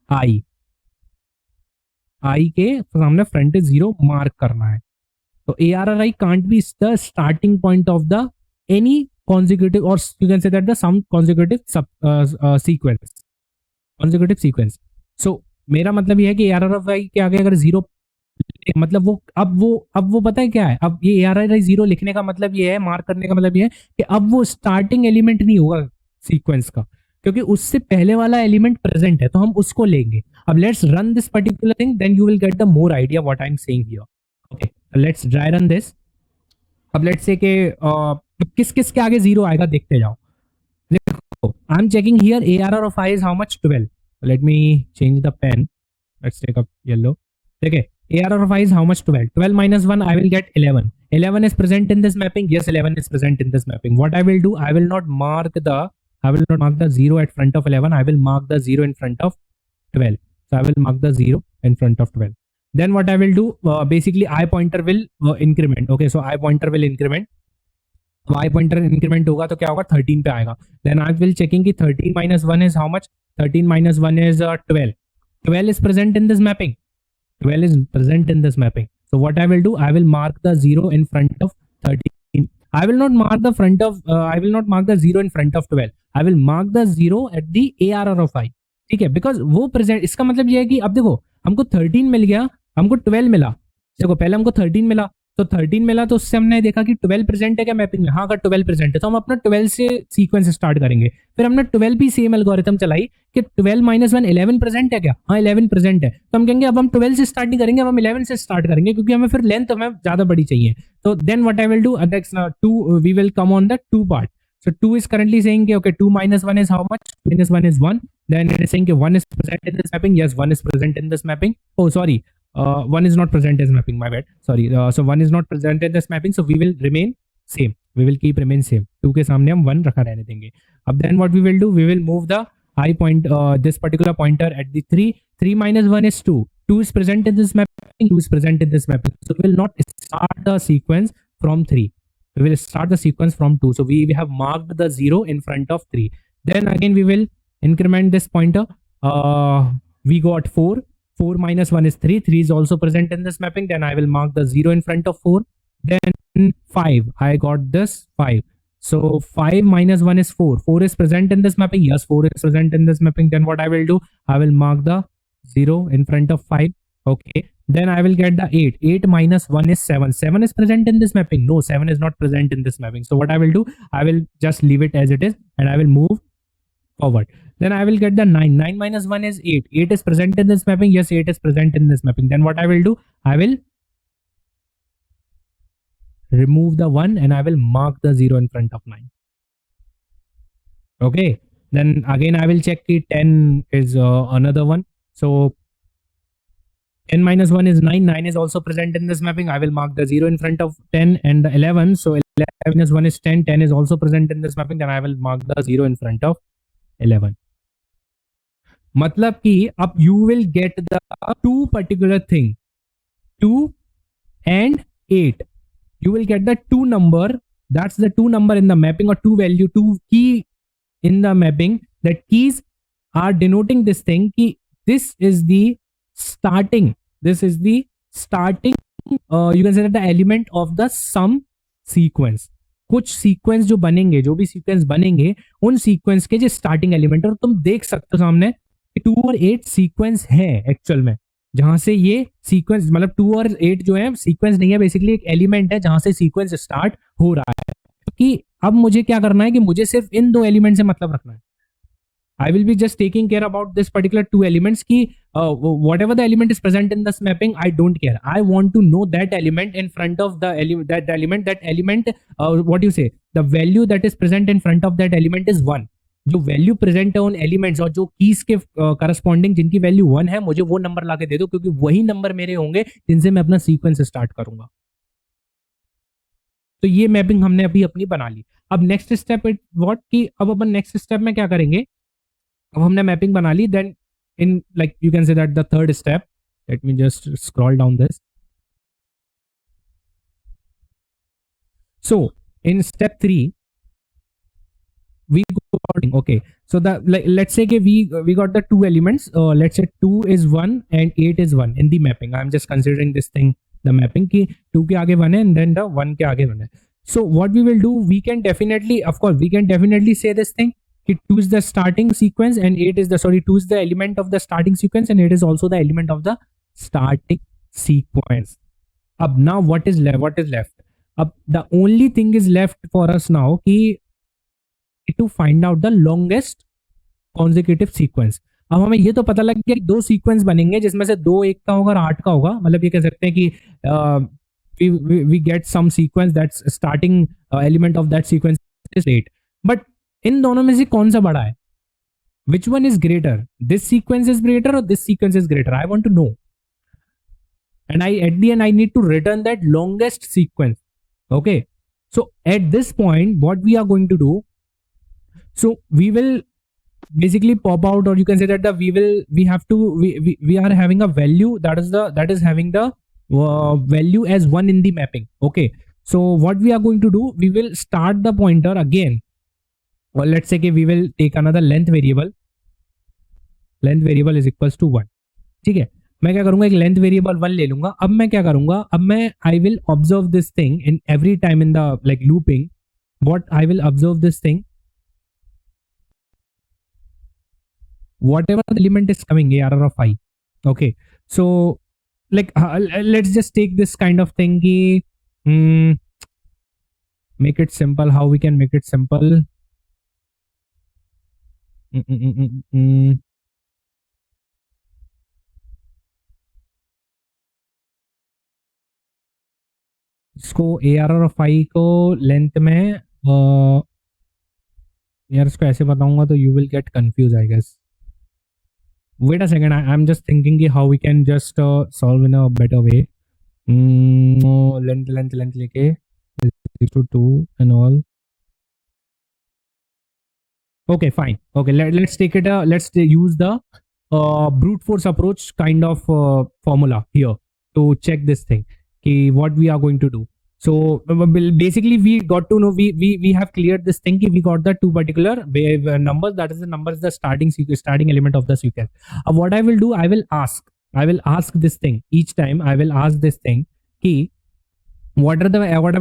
A: I. I के सामने front is 0 mark करना है. So ARRI can't be the starting point of the any consecutive, or you can say that the some consecutive sequence. Consecutive sequence. So मेरा मतलब ये है कि ARRI के आगे अगर 0, मतलब वो अब वो पता है क्या है, अब ये ARRI 0 लिखने का मतलब ये है, मार्क करने का मतलब ये है कि अब वो स्टार्टिंग एलिमेंट नहीं होगा सीक्वेंस का, क्योंकि उससे पहले वाला एलिमेंट प्रेजेंट है, तो हम उसको लेंगे. अब let's run this particular thing, then you will get the more idea what I am saying here. Okay, let's dry run this. अब लेट्स से कि किस किस के आगे 0 आएगा देखते जाओ. देखो, I am checking here ARR of I is how much, 12. Let me change the pen, let's take up yellow. देखिए, ARR of I is how much? 12. 12 minus 1, I will get 11. 11 is present in this mapping. Yes, 11 is present in this mapping. What I will do, I will not mark the 0 at front of 11. I will mark the 0 in front of 12. So I will mark the 0 in front of 12. Then what I will do, basically I pointer will increment. Okay, so I pointer will increment. Y pointer increment होगा तो क्या होगा, 13 पे आएगा. Then I will checking कि 13 minus 1 is how much? 13 minus 1 is 12. 12 is present in this mapping. 12 is present in this mapping. So what I will do, I will mark the 0 in front of 13. I will not mark the 0 in front of 12. I will mark the 0 at the ARR of I. ठीक है, because वो present, इसका मतलब ये है कि अब देखो हमको 13 मिल गया, हमको 12 मिला. देखो पहले हमको 13 मिला, तो 13 मिला तो उससे हमने देखा कि 12 प्रेजेंट है क्या मैपिंग में. हाँ, अगर 12 प्रेजेंट है तो हम अपना 12 से सीक्वेंस स्टार्ट करेंगे. फिर हमने 12 भी सेम एल्गोरिथम चलाई कि 12 माइनस 1 11 प्रेजेंट है क्या. हाँ, 11 प्रेजेंट है, तो हम कहेंगे अब हम 12 से स्टार्ट नहीं करेंगे, अब हम 11 से स्टार्ट करेंगे, क्योंकि हमें फिर लेंथ हमें ज्यादा बड़ी चाहिए. तो then what I will do, to we will come on the 2 part. So 2 is currently saying okay, 2 minus 1 is how much? Minus 1 is 1. Then it is saying 1 is present in this mapping. Yes, 1 is present in this mapping. Oh, sorry. 1 is not present in this mapping. My bad. Sorry. So 1 is not present in this mapping. So we will remain same. We will keep remain same. 2 के सामने हम 1 रखा रहने देंगे. अब then what we will do? We will move the I point, this particular pointer at the 3. 3 minus 1 is 2. 2 is present in this mapping. 2 is present in this mapping. So we will not start the sequence from 3. We will start the sequence from 2. So we have marked the 0 in front of 3. Then again we will increment this pointer. We got 4. 4 minus 1 is 3. 3 is also present in this mapping. Then I will mark the 0 in front of 4. Then 5. I got this 5. So 5 minus 1 is 4. 4 is present in this mapping. Yes, 4 is present in this mapping. Then what I will do, I will mark the 0 in front of 5. Okay. Then I will get the 8. 8 minus 1 is 7. 7 is present in this mapping. No, 7 is not present in this mapping. So what I will do, I will just leave it as it is and I will move forward. Then I will get the 9. 9 minus 1 is 8. 8 is present in this mapping. Yes, 8 is present in this mapping. Then what I will do, I will remove the 1 and I will mark the 0 in front of 9. Okay. Then again I will check the 10 is another one. So 10 minus 1 is 9. 9 is also present in this mapping. I will mark the 0 in front of 10 and the 11. So 11 minus 1 is 10. 10 is also present in this mapping. Then I will mark the 0 in front of 11. मतलब कि अब you will get the two particular thing, 2 and 8. You will get the 2 number. That's the 2 number in the mapping, or 2 value, 2 key in the mapping that keys are denoting this thing ki this is the starting, this is the starting, you can say that the element of the sum sequence. कुछ sequence जो बनेंगे, जो भी sequence बनेंगे, उन sequence के जो starting element, और तुम देख सकते हो सामने 2 और 8 सीक्वेंस है एक्चुअल में, जहां से ये सीक्वेंस मतलब 2 और 8 जो है सीक्वेंस नहीं है, बेसिकली एक एलिमेंट है जहां से सीक्वेंस स्टार्ट हो रहा है। कि अब मुझे क्या करना है कि मुझे सिर्फ इन दो एलिमेंट से मतलब रखना है। I will be just taking care about this particular two elements ki whatever the element is present in this mapping, I don't care. I want to know that element in front of the that element, what you say, the value that is present in front of that element is 1. जो value present है उन elements और जो keys के corresponding जिनकी value 1 है, मुझे वो नंबर लाके दे दो, क्योंकि वही नंबर मेरे होंगे जिनसे मैं अपना सीक्वेंस स्टार्ट करूंगा। तो ये मैपिंग हमने अभी अपनी बना ली। अब नेक्स्ट स्टेप व्हाट कि अब अपन नेक्स्ट स्टेप में क्या करेंगे, अब हमने मैपिंग बना ली, then in like you can say that the third step, let me just scroll down this. So in step 3 we go according, okay, so the let's say we got the two elements, let's say 2 is 1 and 8 is 1 in the mapping. I'm just considering this thing the mapping ki 2 के आगे 1 है and then the 1 के आगे 1 है। So what we will do, we can definitely, of course we can definitely say this thing कि 2 is the starting sequence and 8 is the 2 is the element of the starting sequence and 8 is also the element of the starting sequence. अब now what is left, अब the only thing is left for us now कि to find out the longest consecutive sequence. अब हमें ये तो पता लग गया कि दो सीक्वेंस बनेंगे जिसमें से 2 1 का होगा और 8 का होगा, मतलब ये कह सकते हैं कि we get some sequence that's starting element of that sequence is 8, but इन दोनों में से कौन सा बड़ा है, which one is greater, this sequence is greater or this sequence is greater, I want to know, and at the end I need to return that longest sequence. Okay, so at this point what we are going to do, so we will basically pop out, or you can say that we are having a value that is having the value as 1 in the mapping. Okay, so what we are going to do, we will start the pointer again, or let's say we will take another length variable is equals to 1. ठीक है, मैं क्या करूंगा, एक length variable 1 ले लूंगा। अब मैं क्या करूंगा, अब मैं I will observe this thing in every time in the like looping, what I will observe this thing, whatever the element is coming ARR of I. Okay, so like let's just take this kind of thing ki, make it simple, how we can make it simple, इसको ARR of I को length में यार इसको ऐसे बताऊंगा तो you will get confused I guess. Wait a second, I'm just thinking how we can just solve in a better way. Length लेके 2 and all. Okay, fine. Okay, let's take it. Let's use the brute force approach kind of formula here to check this thing. Okay, what we are going to do. So basically we got to know, we have cleared this thing. We got the two particular numbers, that is the numbers, the starting element of the sequence. What I will do, I will ask this thing each time. I will ask this thing कि whatever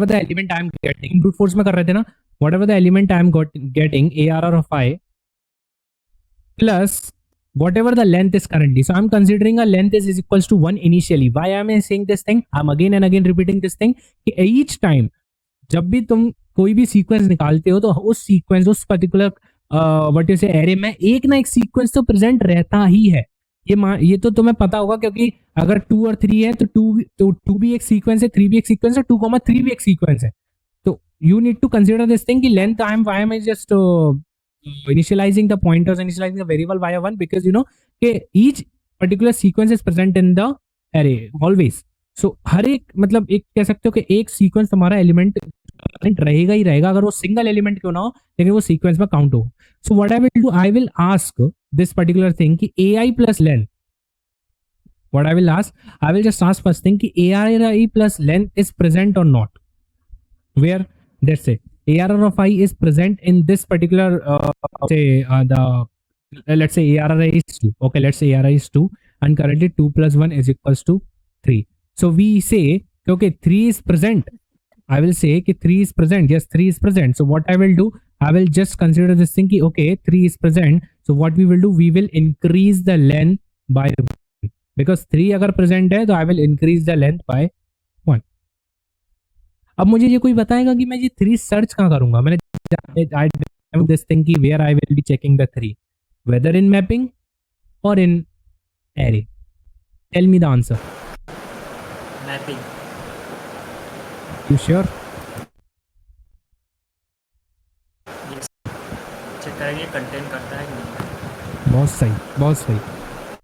A: the element I am getting, brute force में कर रहे थे ना, whatever the element I am getting ARR of I plus whatever the length is currently. So I'm considering a length is equals to 1 initially. Why am I saying this thing? I'm again and again repeating this thing कि each time जब भी तुम कोई भी sequence निकालते हो तो उस सीक्वेंस, उस पर्टिकुलर व्हाट यू से एरे में एक ना एक सीक्वेंस तो प्रेजेंट रहता ही है। ये तो तुम्हें पता होगा, क्योंकि अगर 2 और 3 है तो 2 भी एक सीक्वेंस है, 3 भी एक सीक्वेंस है, 2,3 भी एक सीक्वेंस है। तो you need to consider this thing कि length I am just initializing the pointers, initializing the variable via 1, because you know each particular sequence is present in the array always. So हर एक मतलब एक कह सकते हो कि एक सीक्वेंस तुम्हारा एलिमेंट रहेगा ही रहेगा, अगर वो सिंगल एलिमेंट क्यों ना हो, लेकिन वो सीक्वेंस में काउंट हो। So what I will do, I will ask this particular thing कि AI plus length, what I will ask, I will just ask first thing कि AI plus length is present or not, where let's say ARR of I is present in this particular let's say ARR is 2. Okay, let's say ARR is 2 and currently 2 plus 1 is equals to 3. So we say, okay, 3 is present. I will say कि 3 is present. Yes, 3 is present. So what I will do, I will just consider this thing कि okay, 3 is present. So what we will do, we will increase the length by 1. Because 3 अगर present है तो I will increase the length by 1. अब मुझे ये कोई बताएगा कि मैं ये 3 सर्च कहाँ करूंगा? मैंने I have this thing कि where I will be checking the 3, whether in mapping or in array. Tell me the answer.
D: Mapping.
A: You sure?
D: Yes, check करेंगे कंटेंट करता है कि नहीं.
A: बहुत सही, बहुत सही.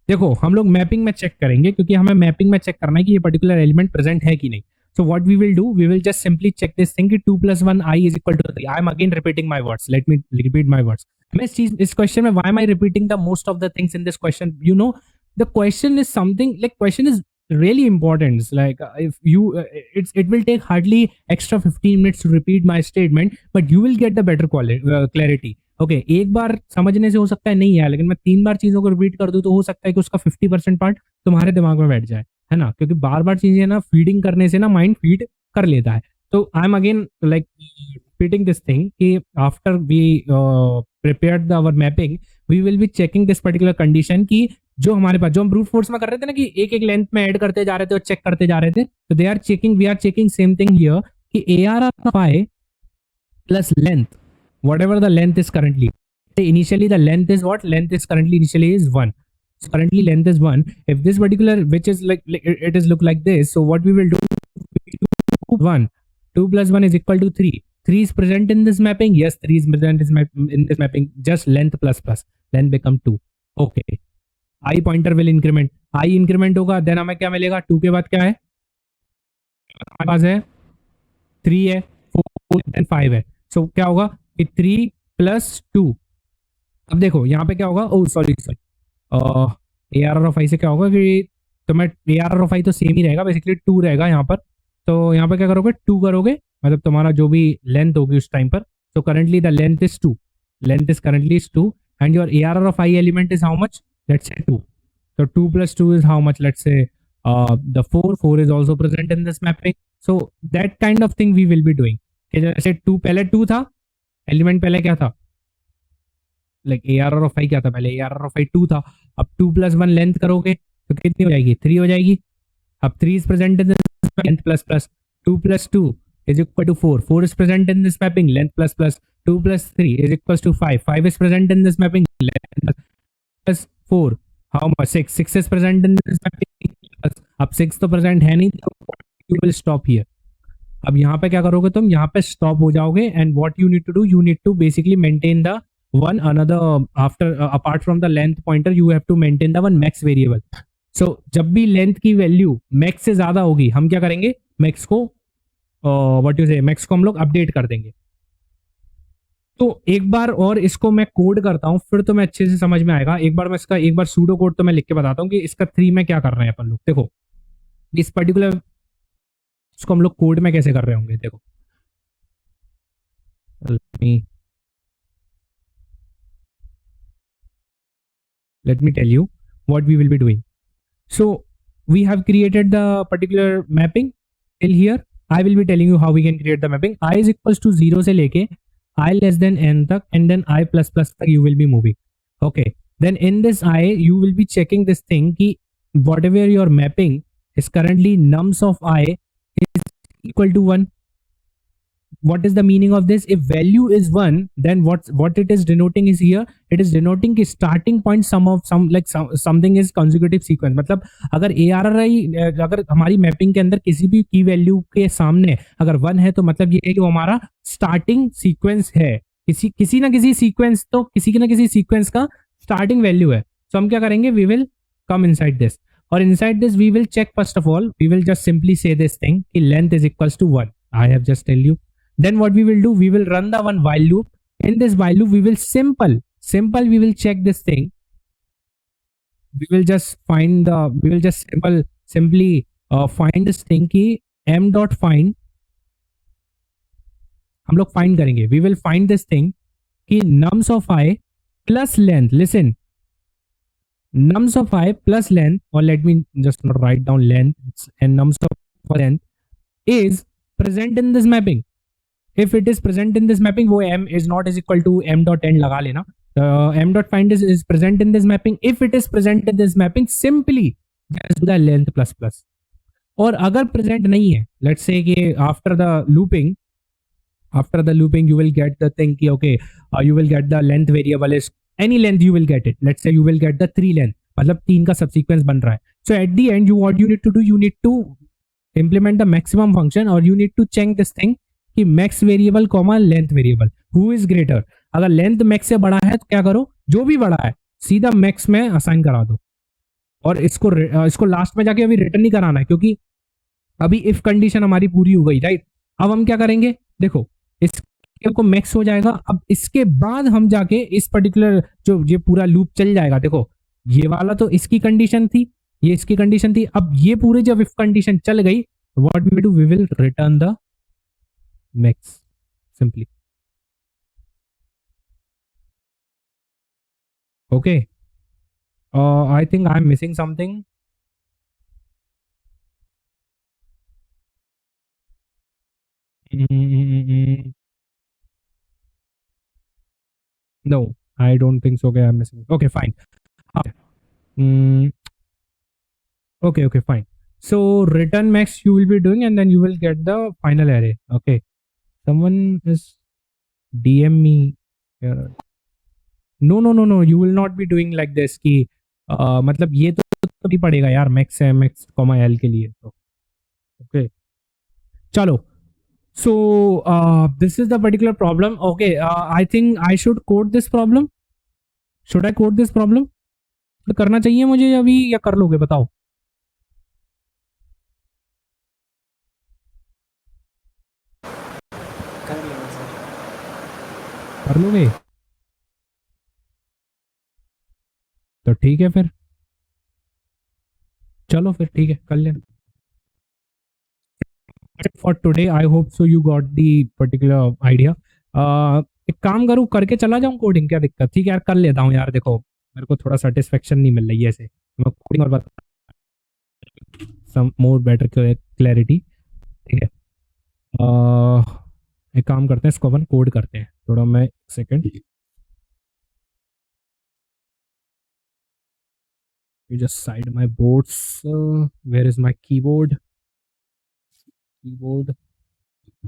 A: देखो हम लोग मैपिंग में चेक करेंगे क्योंकि हमें मैपिंग में चेक करना है कि ये पर्टिकुलर एलिमेंट प्रेजेंट है कि नहीं. So what we will do, we will just simply check this thing कि 2 plus 1 I is equal to 3. I am again repeating my words. Let me repeat my words. मैं इस question में why am I repeating the most of the things in this question? You know, the question is something like question is really important. It's like if you it will take hardly extra 15 minutes to repeat my statement, but you will get the better clarity. Okay एक बार समझने से हो सकता है नहीं है, लेकिन मैं 3 बार चीजों को रिपीट कर दूं तो हो सकता है कि उसका 50% पार्ट तुम्हारे दिमाग में बैठ जाए, है ना, क्योंकि बार बार चीजें ना फीडिंग करने से ना माइंड फीड कर लेता है. तो I am again like repeating this thing कि after we prepared our mapping we will be checking this particular condition की जो हमारे पास जो हम ब्रूट फोर्स में कर रहे थे ना कि एक एक लेंथ में ऐड करते जा रहे थे और चेक करते जा रहे थे. तो they are checking, we are checking same thing here कि ARR of I plus length, whatever the length is currently. Initially the length is what? Length is currently initially is 1. So currently length is 1. If this particular which is like it is look like this, so what we will do, 1 2 plus 1 is equal to 3. 3 is present in this mapping. Yes, 3 is present in this mapping. Just length plus plus length become 2. Okay, I pointer will increment. I increment होगा then हमें क्या मिलेगा? 2 के बाद क्या है हमारे पास है 3 है, 4 and 5 है. So क्या होगा कि 3 plus 2. अब देखो यहाँ पे क्या होगा, ओ सॉरी ARR of I से क्या होगा कि तो मैं ARR of I तो सेम ही रहेगा, बेसिकली 2 रहेगा यहाँ पर. तो यहाँ पे क्या करोगे 2 करोगे, मतलब तुम्हारा जो भी लेंथ होगी उस टाइम पर. तो currently the length is 2, length is currently is 2 and your ARR of I element is how much, let's say 2. So 2 plus 2 is how much? Let's say the 4 is also present in this mapping. So that kind of thing we will be doing. कि जैसे 2 पहले 2 था, element पहले क्या था, like ARR of I क्या था पहले, ARR of I 2 था. अब 2 plus 1 लेंथ करोगे तो कितनी हो जाएगी, 3 हो जाएगी. अब 3 is present in this length plus plus 2 plus 2 is equal to 4. 4 is present in this mapping, length plus plus 2 plus 3 is equals to 5. 5 is present in this mapping, length plus 4. How much? 6. 6 is present in this mapping. अब 6 तो present है नहीं, तो you will stop here. अब यहाँ पे क्या करोगे तुम, यहाँ पे stop हो जाओगे and what you need to do, you need to basically maintain the one another after apart from the length pointer you have to maintain the one max variable. So जब भी length की value max से ज्यादा होगी हम क्या करेंगे, max को what you say max को हम लोग अपडेट कर देंगे. तो एक बार और इसको मैं कोड करता हूं फिर तो मैं अच्छे से समझ में आएगा. एक बार मैं इसका एक बार सूडो कोड तो मैं लिख के बताता हूं कि इसका 3 में क्या कर रहे हैं अपन लोग. देखो इस पर्टिकुलर इसको हम लोग कोड में कैसे कर रहे होंगे. देखो let me tell you what we will be doing. So we have created the particular mapping till here. I will be telling you how we can create the mapping. I is equals to 0 से लेके I less than n तक and then I plus plus तक you will be moving. Okay, then in this I you will be checking this thing कि whatever your mapping is currently nums of I is equal to 1. What is the meaning of this? If value is 1 then what it is denoting is here it is denoting कि starting point something is consecutive sequence. मतलब अगर ARRI अगर हमारी mapping के अंदर किसी भी की वैल्यू के सामने अगर 1 है तो मतलब ये है कि वो हमारा स्टार्टिंग सीक्वेंस है, किसी ना किसी सीक्वेंस, तो किसी ना किसी सीक्वेंस का स्टार्टिंग वैल्यू है. तो हम क्या करेंगे, we will come inside this और inside this we will check first of all we will just simply say this thing कि length is equals to 1. I have just tell you. Then what we will do, we will run the one while loop. In this while loop, we will we will check this thing. We will just simply find this thing key m dot find हम लोग find करेंगे, we will find this thing कि nums of I plus length, listen, nums of I plus length, or let me just not write down length, and nums of length is present in this mapping. If it is present in this mapping, वो m is not is equal to m dot end लगा लेना. M dot find is present in this mapping. If it is present in this mapping, simply just do the length plus plus. और अगर present नहीं है, let's say कि after the looping you will get the thing कि okay, you will get the length variable is any length, you will get it. Let's say you will get the 3 length, मतलब 3 का subsequence बन रहा है. So at the end, what you need to do, you need to implement the maximum function, or you need to check this thing कि max variable comma length variable who is greater. अगर length max से बड़ा है तो क्या करो, जो भी बड़ा है सीधा max में असाइन करा दो, और इसको लास्ट में जाके अभी रिटर्न नहीं कराना है, क्योंकि अभी इफ कंडीशन हमारी पूरी हो गई, राइट. अब हम क्या करेंगे, देखो इसके को मैक्स हो जाएगा. अब इसके बाद हम जाके इस पर्टिकुलर जो ये पूरा लूप चल जाएगा. देखो ये वाला तो इसकी कंडीशन थी, ये इसकी कंडीशन थी. अब ये पूरे जब इफ कंडीशन चल गई, what we do, we will return the max simply. Okay, I think I am missing something. No, I don't think so. Okay, I'm missing. Okay, fine. Mm, okay, fine. So return max you will be doing, and then you will get the final array. Okay. Someone is DM me. No. You will not be doing like this कि मतलब ये तो नहीं पड़ेगा यार, max है, max comma l के लिए तो. Okay. चलो. So this is the particular problem. Okay, I think I should code this problem. Should I code this problem? तो करना चाहिए मुझे अभी, या कर लोगे, बताओ.
D: कर लेना सर.
A: कर लोगे तो ठीक है, फिर चलो, फिर ठीक है, कर लेना. For today, I hope so you got the particular idea. एक काम करूँ, करके चला जाऊँ कोडिंग, क्या दिक्कत. ठीक है यार, कर लेता हूँ यार. देखो मेरे को थोड़ा सेटिस्फेक्शन नहीं मिल रही है ऐसे, मैं कोडिंग और बता some more better clarity. ठीक है, एक काम करते हैं, इसको अपन कोड करते हैं. थोड़ा मैं second, you just side my boards. Where is my keyboard?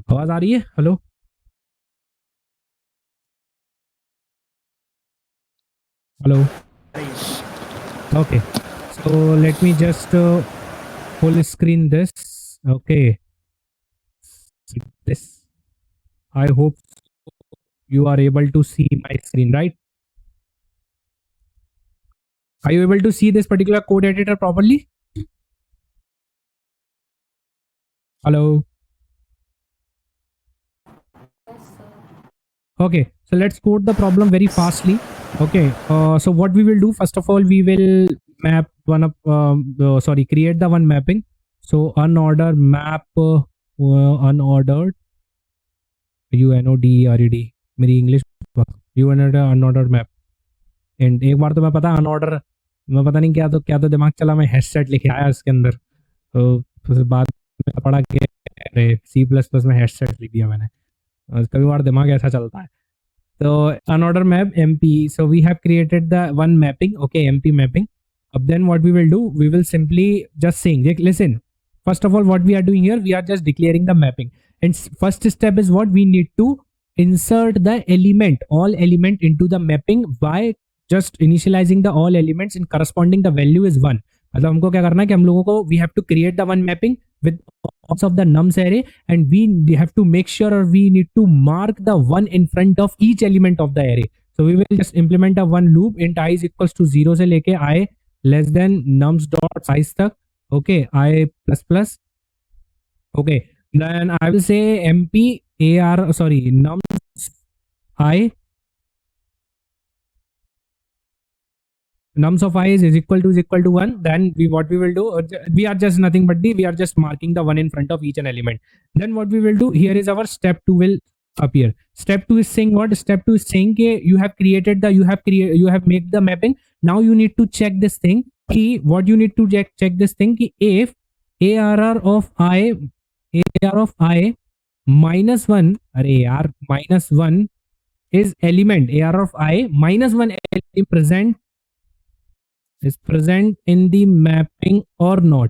A: आवाज आ रही है? Hello, hello. Okay, so let me just full screen this. Okay, this, I hope you are able to see my screen, right? Are you able to see this particular code editor properly? Hello. Okay, so let's code the problem very fastly. Okay, so what we will do, first of all, we will map one up, create the one mapping. So unordered map, unordered, UNODERED, मेरी English, unordered map. And एक बार तो मैं पता unordered, मैं पता नहीं क्या तो दिमाग चला, मैं हेडसेट लिखे आया इसके अंदर, तो फिर बाद में पढ़ा कि अरे C++ में हेडसेट लिख दिया मैंने. कभी बार दिमाग ऐसा चलता है. तो unordered map MP, so we have created the one mapping. Okay, MP mapping. Then what we will do, we will simply just saying, listen, first of all, what we are doing here, we are just declaring the mapping, and first step is what we need to insert the all element into the mapping by just initializing the all elements and corresponding the value is 1. मतलब हमको क्या करना है कि हम लोगों को we have to create the one mapping with all of the nums array, and we have to make sure, or we need to mark the 1 in front of each element of the array. So we will just implement a one loop int I is equals to 0 से लेके I less than nums dot size तक. Okay, I plus plus. Okay, then I will say mp nums I, nums of I is equal to 1. Then what we will do, we are just nothing but we are just marking the 1 in front of each an element. Then what we will do here is our step 2 will appear. Step 2 is saying what? Step 2 is saying that you have made the mapping. Now you need to check this thing. What you need to check this thing if ARR of I minus 1, अरे यार minus 1 is element, ARR of I minus 1 element is present in the mapping or not.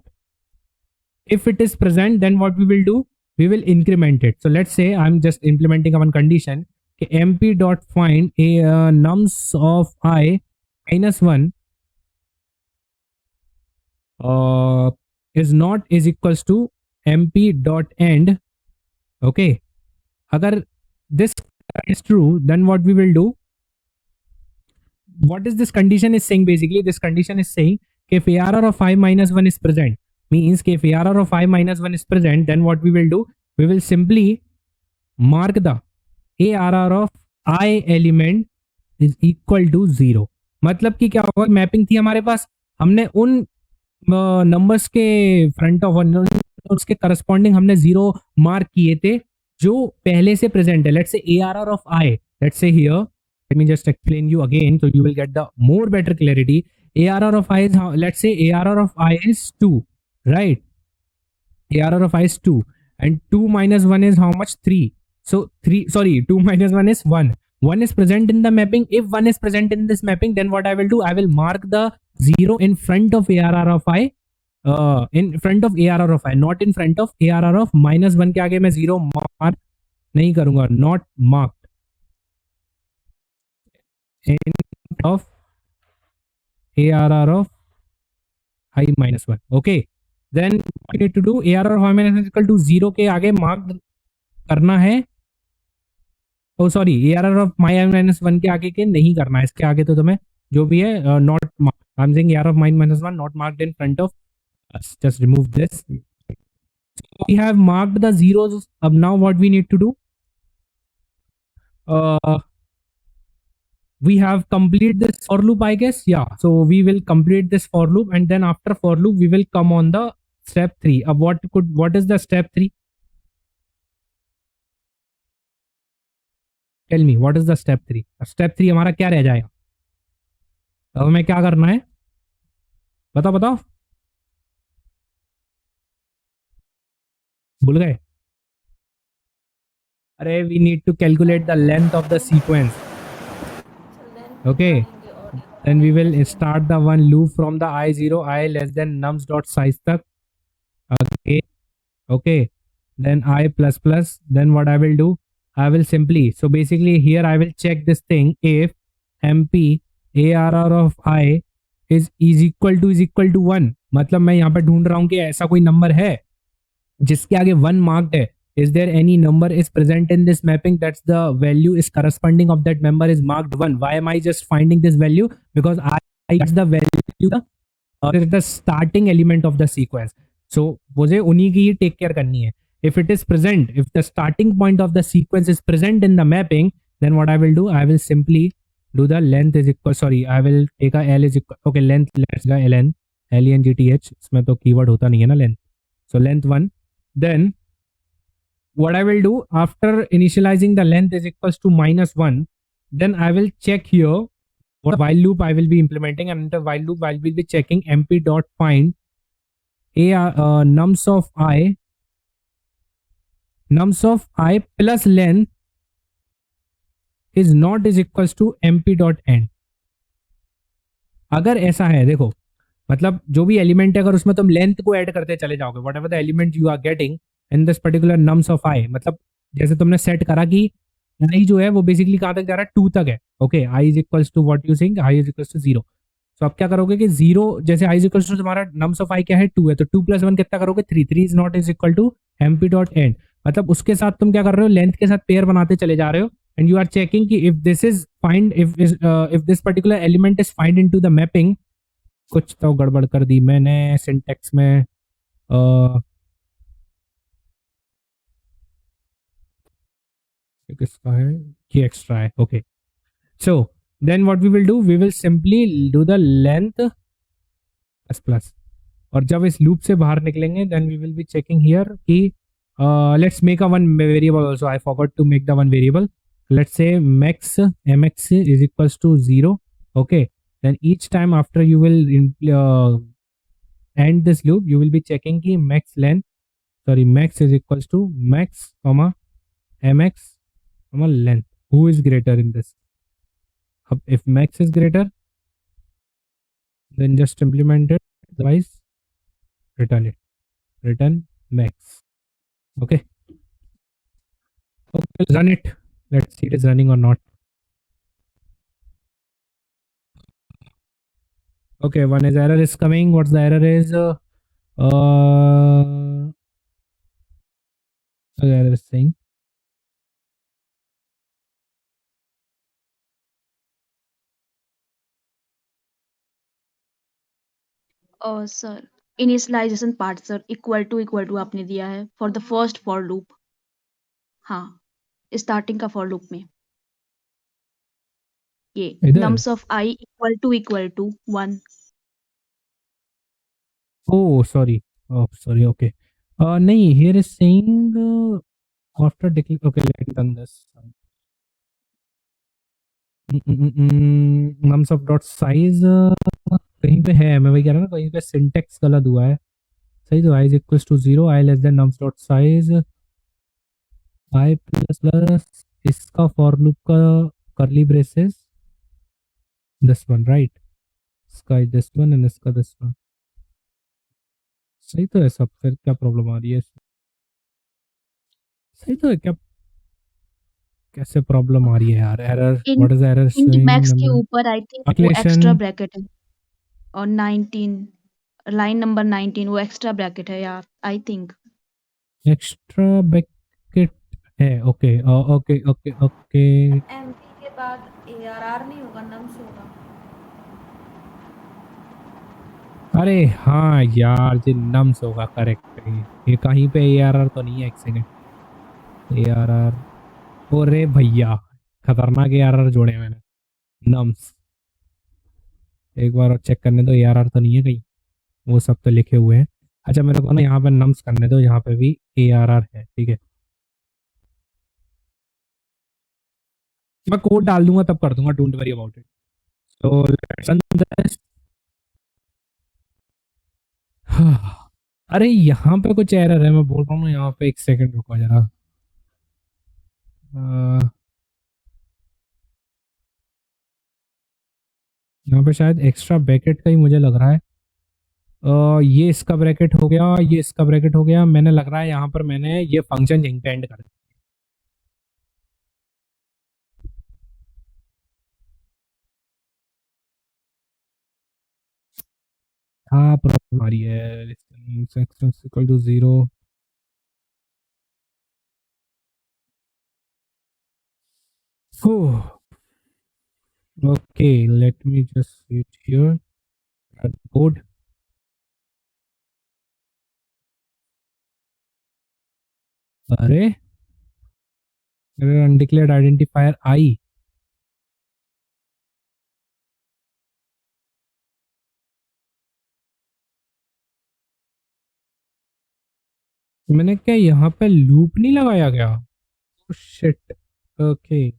A: If it is present, then what we will do? We will increment it. So let's say I'm just implementing one condition. MP dot find a nums of I minus 1 is equals to MP dot end. Okay. Agar this is true, then what we will do? What is this condition is saying? Basically, this condition is saying if ARR of I minus 1 is present, means if ARR of I minus 1 is present, then what we will do? We will simply mark the ARR of I element is equal to 0. मतलब कि क्या होगा? Mapping थी हमारे पास, हमने उन numbers के front of उसके करस्पॉन्डिंग हमने 0 मार्क किए थे जो पहले से प्रेजेंट है. Let's say ARR of I, let's say here, let me just explain you again so you will get the more better clarity. ARR of I is how, let's say ARR of I is 2, right? ARR of I is 2 and 2 minus 1 is how much? 3. So 2 minus 1 is 1. 1 is present in the mapping. If 1 is present in this mapping, then what I will do? I will mark the 0 in front of ARR of I, in front of ARR of I, not in front of ARR of minus 1 के आगे मैं 0 mark नहीं करूंगा, not marked in of ARR of I minus 1. Okay, then what you need to do? ARR of I minus 1 is equal to 0 के आगे mark करना है. ओ sorry, ARR of my minus 1 के आगे के नहीं करना है, इसके आगे तो तुम्हें जो भी है not marked. I'm saying ARR of my minus 1 not marked in front of us. Just remove this. So we have marked the zeros. Now what we need to do? We have complete this for loop, I guess. Yeah, so we will complete this for loop, and then after for loop we will come on the step 3. What is the step 3? Tell me, what is the step 3? Step 3 हमारा क्या रह जाएगा? अब हमें क्या करना है? बताओ भूल गए? अरे we need to calculate the length of the sequence. Okay, then we will start the one loop from the I0 I less than nums dot size tak. Okay, then I plus plus. Then what I will do? I will simply, so basically here I will check this thing if MP ARR of I is equal to 1. मतलब मैं यहाँ पे ढूंढ रहा हूँ कि ऐसा कोई नंबर है जिसके आगे 1 मार्क्ड है. Is there any number is present in this mapping that's the value is corresponding of that member is marked 1? Why am I just finding this value? Because I got the value the starting element of the sequence. So मुझे उन्हीं की ही take care करनी है. If it is present, if the starting point of the sequence is present in the mapping, then what I will do? I will simply do the length is equal, sorry, I will take a L is equal, okay, length, let's go ln, length, इसमें तो keyword होता नहीं है ना length. So length 1. Then what I will do after initializing the length is equals to minus 1, then I will check here what while loop I will be implementing, and in the while loop I will be checking mp dot find nums of I plus length is not is equals to mp dot end. अगर ऐसा है, देखो मतलब जो भी element है अगर उसमें तुम लेंथ को ऐड करते चले जाओगे, whatever the element you are getting in this particular nums of I, मतलब जैसे तुमने सेट करा कि आई जो है वो बेसिकली कहाँ तक जा रहा है? 2 तक है. Okay, I is equals to what you saying, I is equals to 0. तो आप क्या करोगे कि 0 जैसे आई इज इक्वल्स टू तुम्हारा नम्स ऑफ आई क्या है? 2 है, तो 2 प्लस 1 कितना करोगे? 3. 3 is not is equal to MP dot and. मतलब उसके साथ तुम क्या कर रहे हो? लेंथ के साथ पेयर बनाते चले जा रहे हो, एंड यू आर चेकिंग कि if this is find if this particular element is find into the mapping. कुछ तो गड़बड़ कर दी मैंने सिंटेक्स में. किसका है कि एक्स्ट्रा है? Okay, so then what we will do? We will simply do the length plus plus, और जब इस लूप से बाहर निकलेंगे then we will be checking here कि Let's make a one variable also. I forgot to make the one variable. Let's say max mx is equals to 0. Okay. Then each time after you will end this loop, you will be checking ki max length. Sorry, max is equals to max comma mx comma length. Who is greater in this? If max is greater, then just implement it. Otherwise, return it. Return max. Okay. Okay, run it. Let's see it is running or not. Okay, one is error is coming. What's the error is? The error is saying.
C: Sir initialization part sir equal to आपने दिया है for the first for loop. हाँ, starting का for loop में ये
A: इधर
C: nums of I equal to 1।
A: oh sorry okay nahi here is saying after declare okay let me done this nums of dot size कहीं पे है मैं वही कह रहा हूँ ना कहीं पे सिंटेक्स गलत हुआ है सही तो i is equals to 0 i less than nums dot size i plus plus इसका फॉर लूप का करली ब्रेसेस this one right इसका this one and इसका this one सही तो है सब फिर क्या प्रॉब्लम आ रही है सही तो है क्या कैसे प्रॉब्लम आ रही है यार error
C: in
A: what is error
C: int
A: showing
C: max के
A: नंबर
C: ऊपर आई थिंक वो
A: कैलकुलेशन
C: एक्स्ट्रा ब्रैकेट है और 19 लाइन नंबर 19 वो एक्स्ट्रा ब्रैकेट है यार आई थिंक।
A: एक्स्ट्रा ब्रैकेट है okay okay okay okay
E: MP के बाद एआरआर नहीं होगा नम्स होगा।
A: अरे हाँ यार जी नम्स होगा करेक्ट ये कहीं पे एआरआर तो नहीं है एक सेकंड एआरआर अरे भैया खतरनाक एआरआर जोड़े मैंने नम्स एक बार और चेक करने दो एआरआर तो नहीं है कहीं वो सब तो लिखे हुए हैं अच्छा मेरे को ना यहाँ पे नम्स करने दो यहाँ पे भी एआरआर है ठीक है मैं कोड डाल दूंगा तब कर दूंगा don't worry about it so let's run this अरे यहाँ पे कुछ एरर है मैं बोल रहा हूँ यहाँ पे एक सेकंड रुको जरा यहाँ पे शायद एक्स्ट्रा ब्रैकेट का ही मुझे लग रहा है ये इसका ब्रैकेट हो गया ये इसका ब्रैकेट हो गया मैंने लग रहा है यहाँ पर मैंने ये फंक्शन यहीं पे एंड कर दिया हाँ प्रॉब्लम आ रही है equal to 0 okay let me just see it here run code अरे अनडिक्लेयर्ड आइडेंटिफायर आई मैंने क्या यहाँ पे लूप नहीं लगाया गया shit okay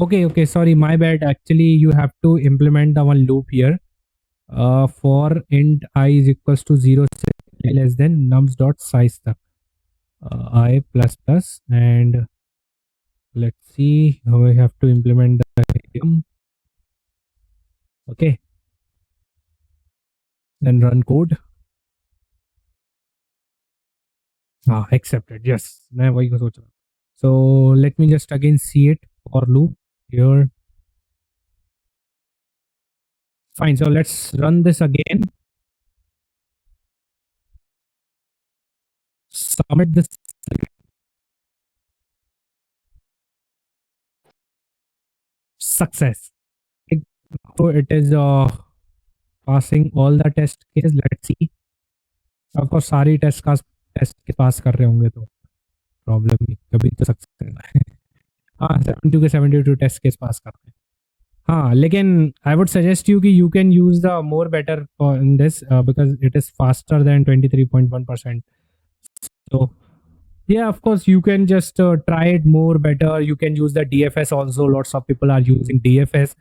A: okay sorry my bad actually you have to implement the one loop here for int I is equals to 0 से less than nums dot size तक I plus plus and let's see how we have to implement the okay then run code हाँ accepted yes मैं वही को सोच रहा so let me just again see it for loop here fine so let's run this again submit this success so it is passing all the test cases let's see आपको सारी test के पास कर रहे होंगे तो प्रॉब्लम नहीं कभी तो सक्सेस है हाँ 72 के 72 टेस्ट केस पास करते हैं हाँ, लेकिन I would suggest you कि you can use the more better for in this because it is faster than 23.1%. So yeah, of course you can just try it more better. You can use the DFS also. Lots of people are using DFS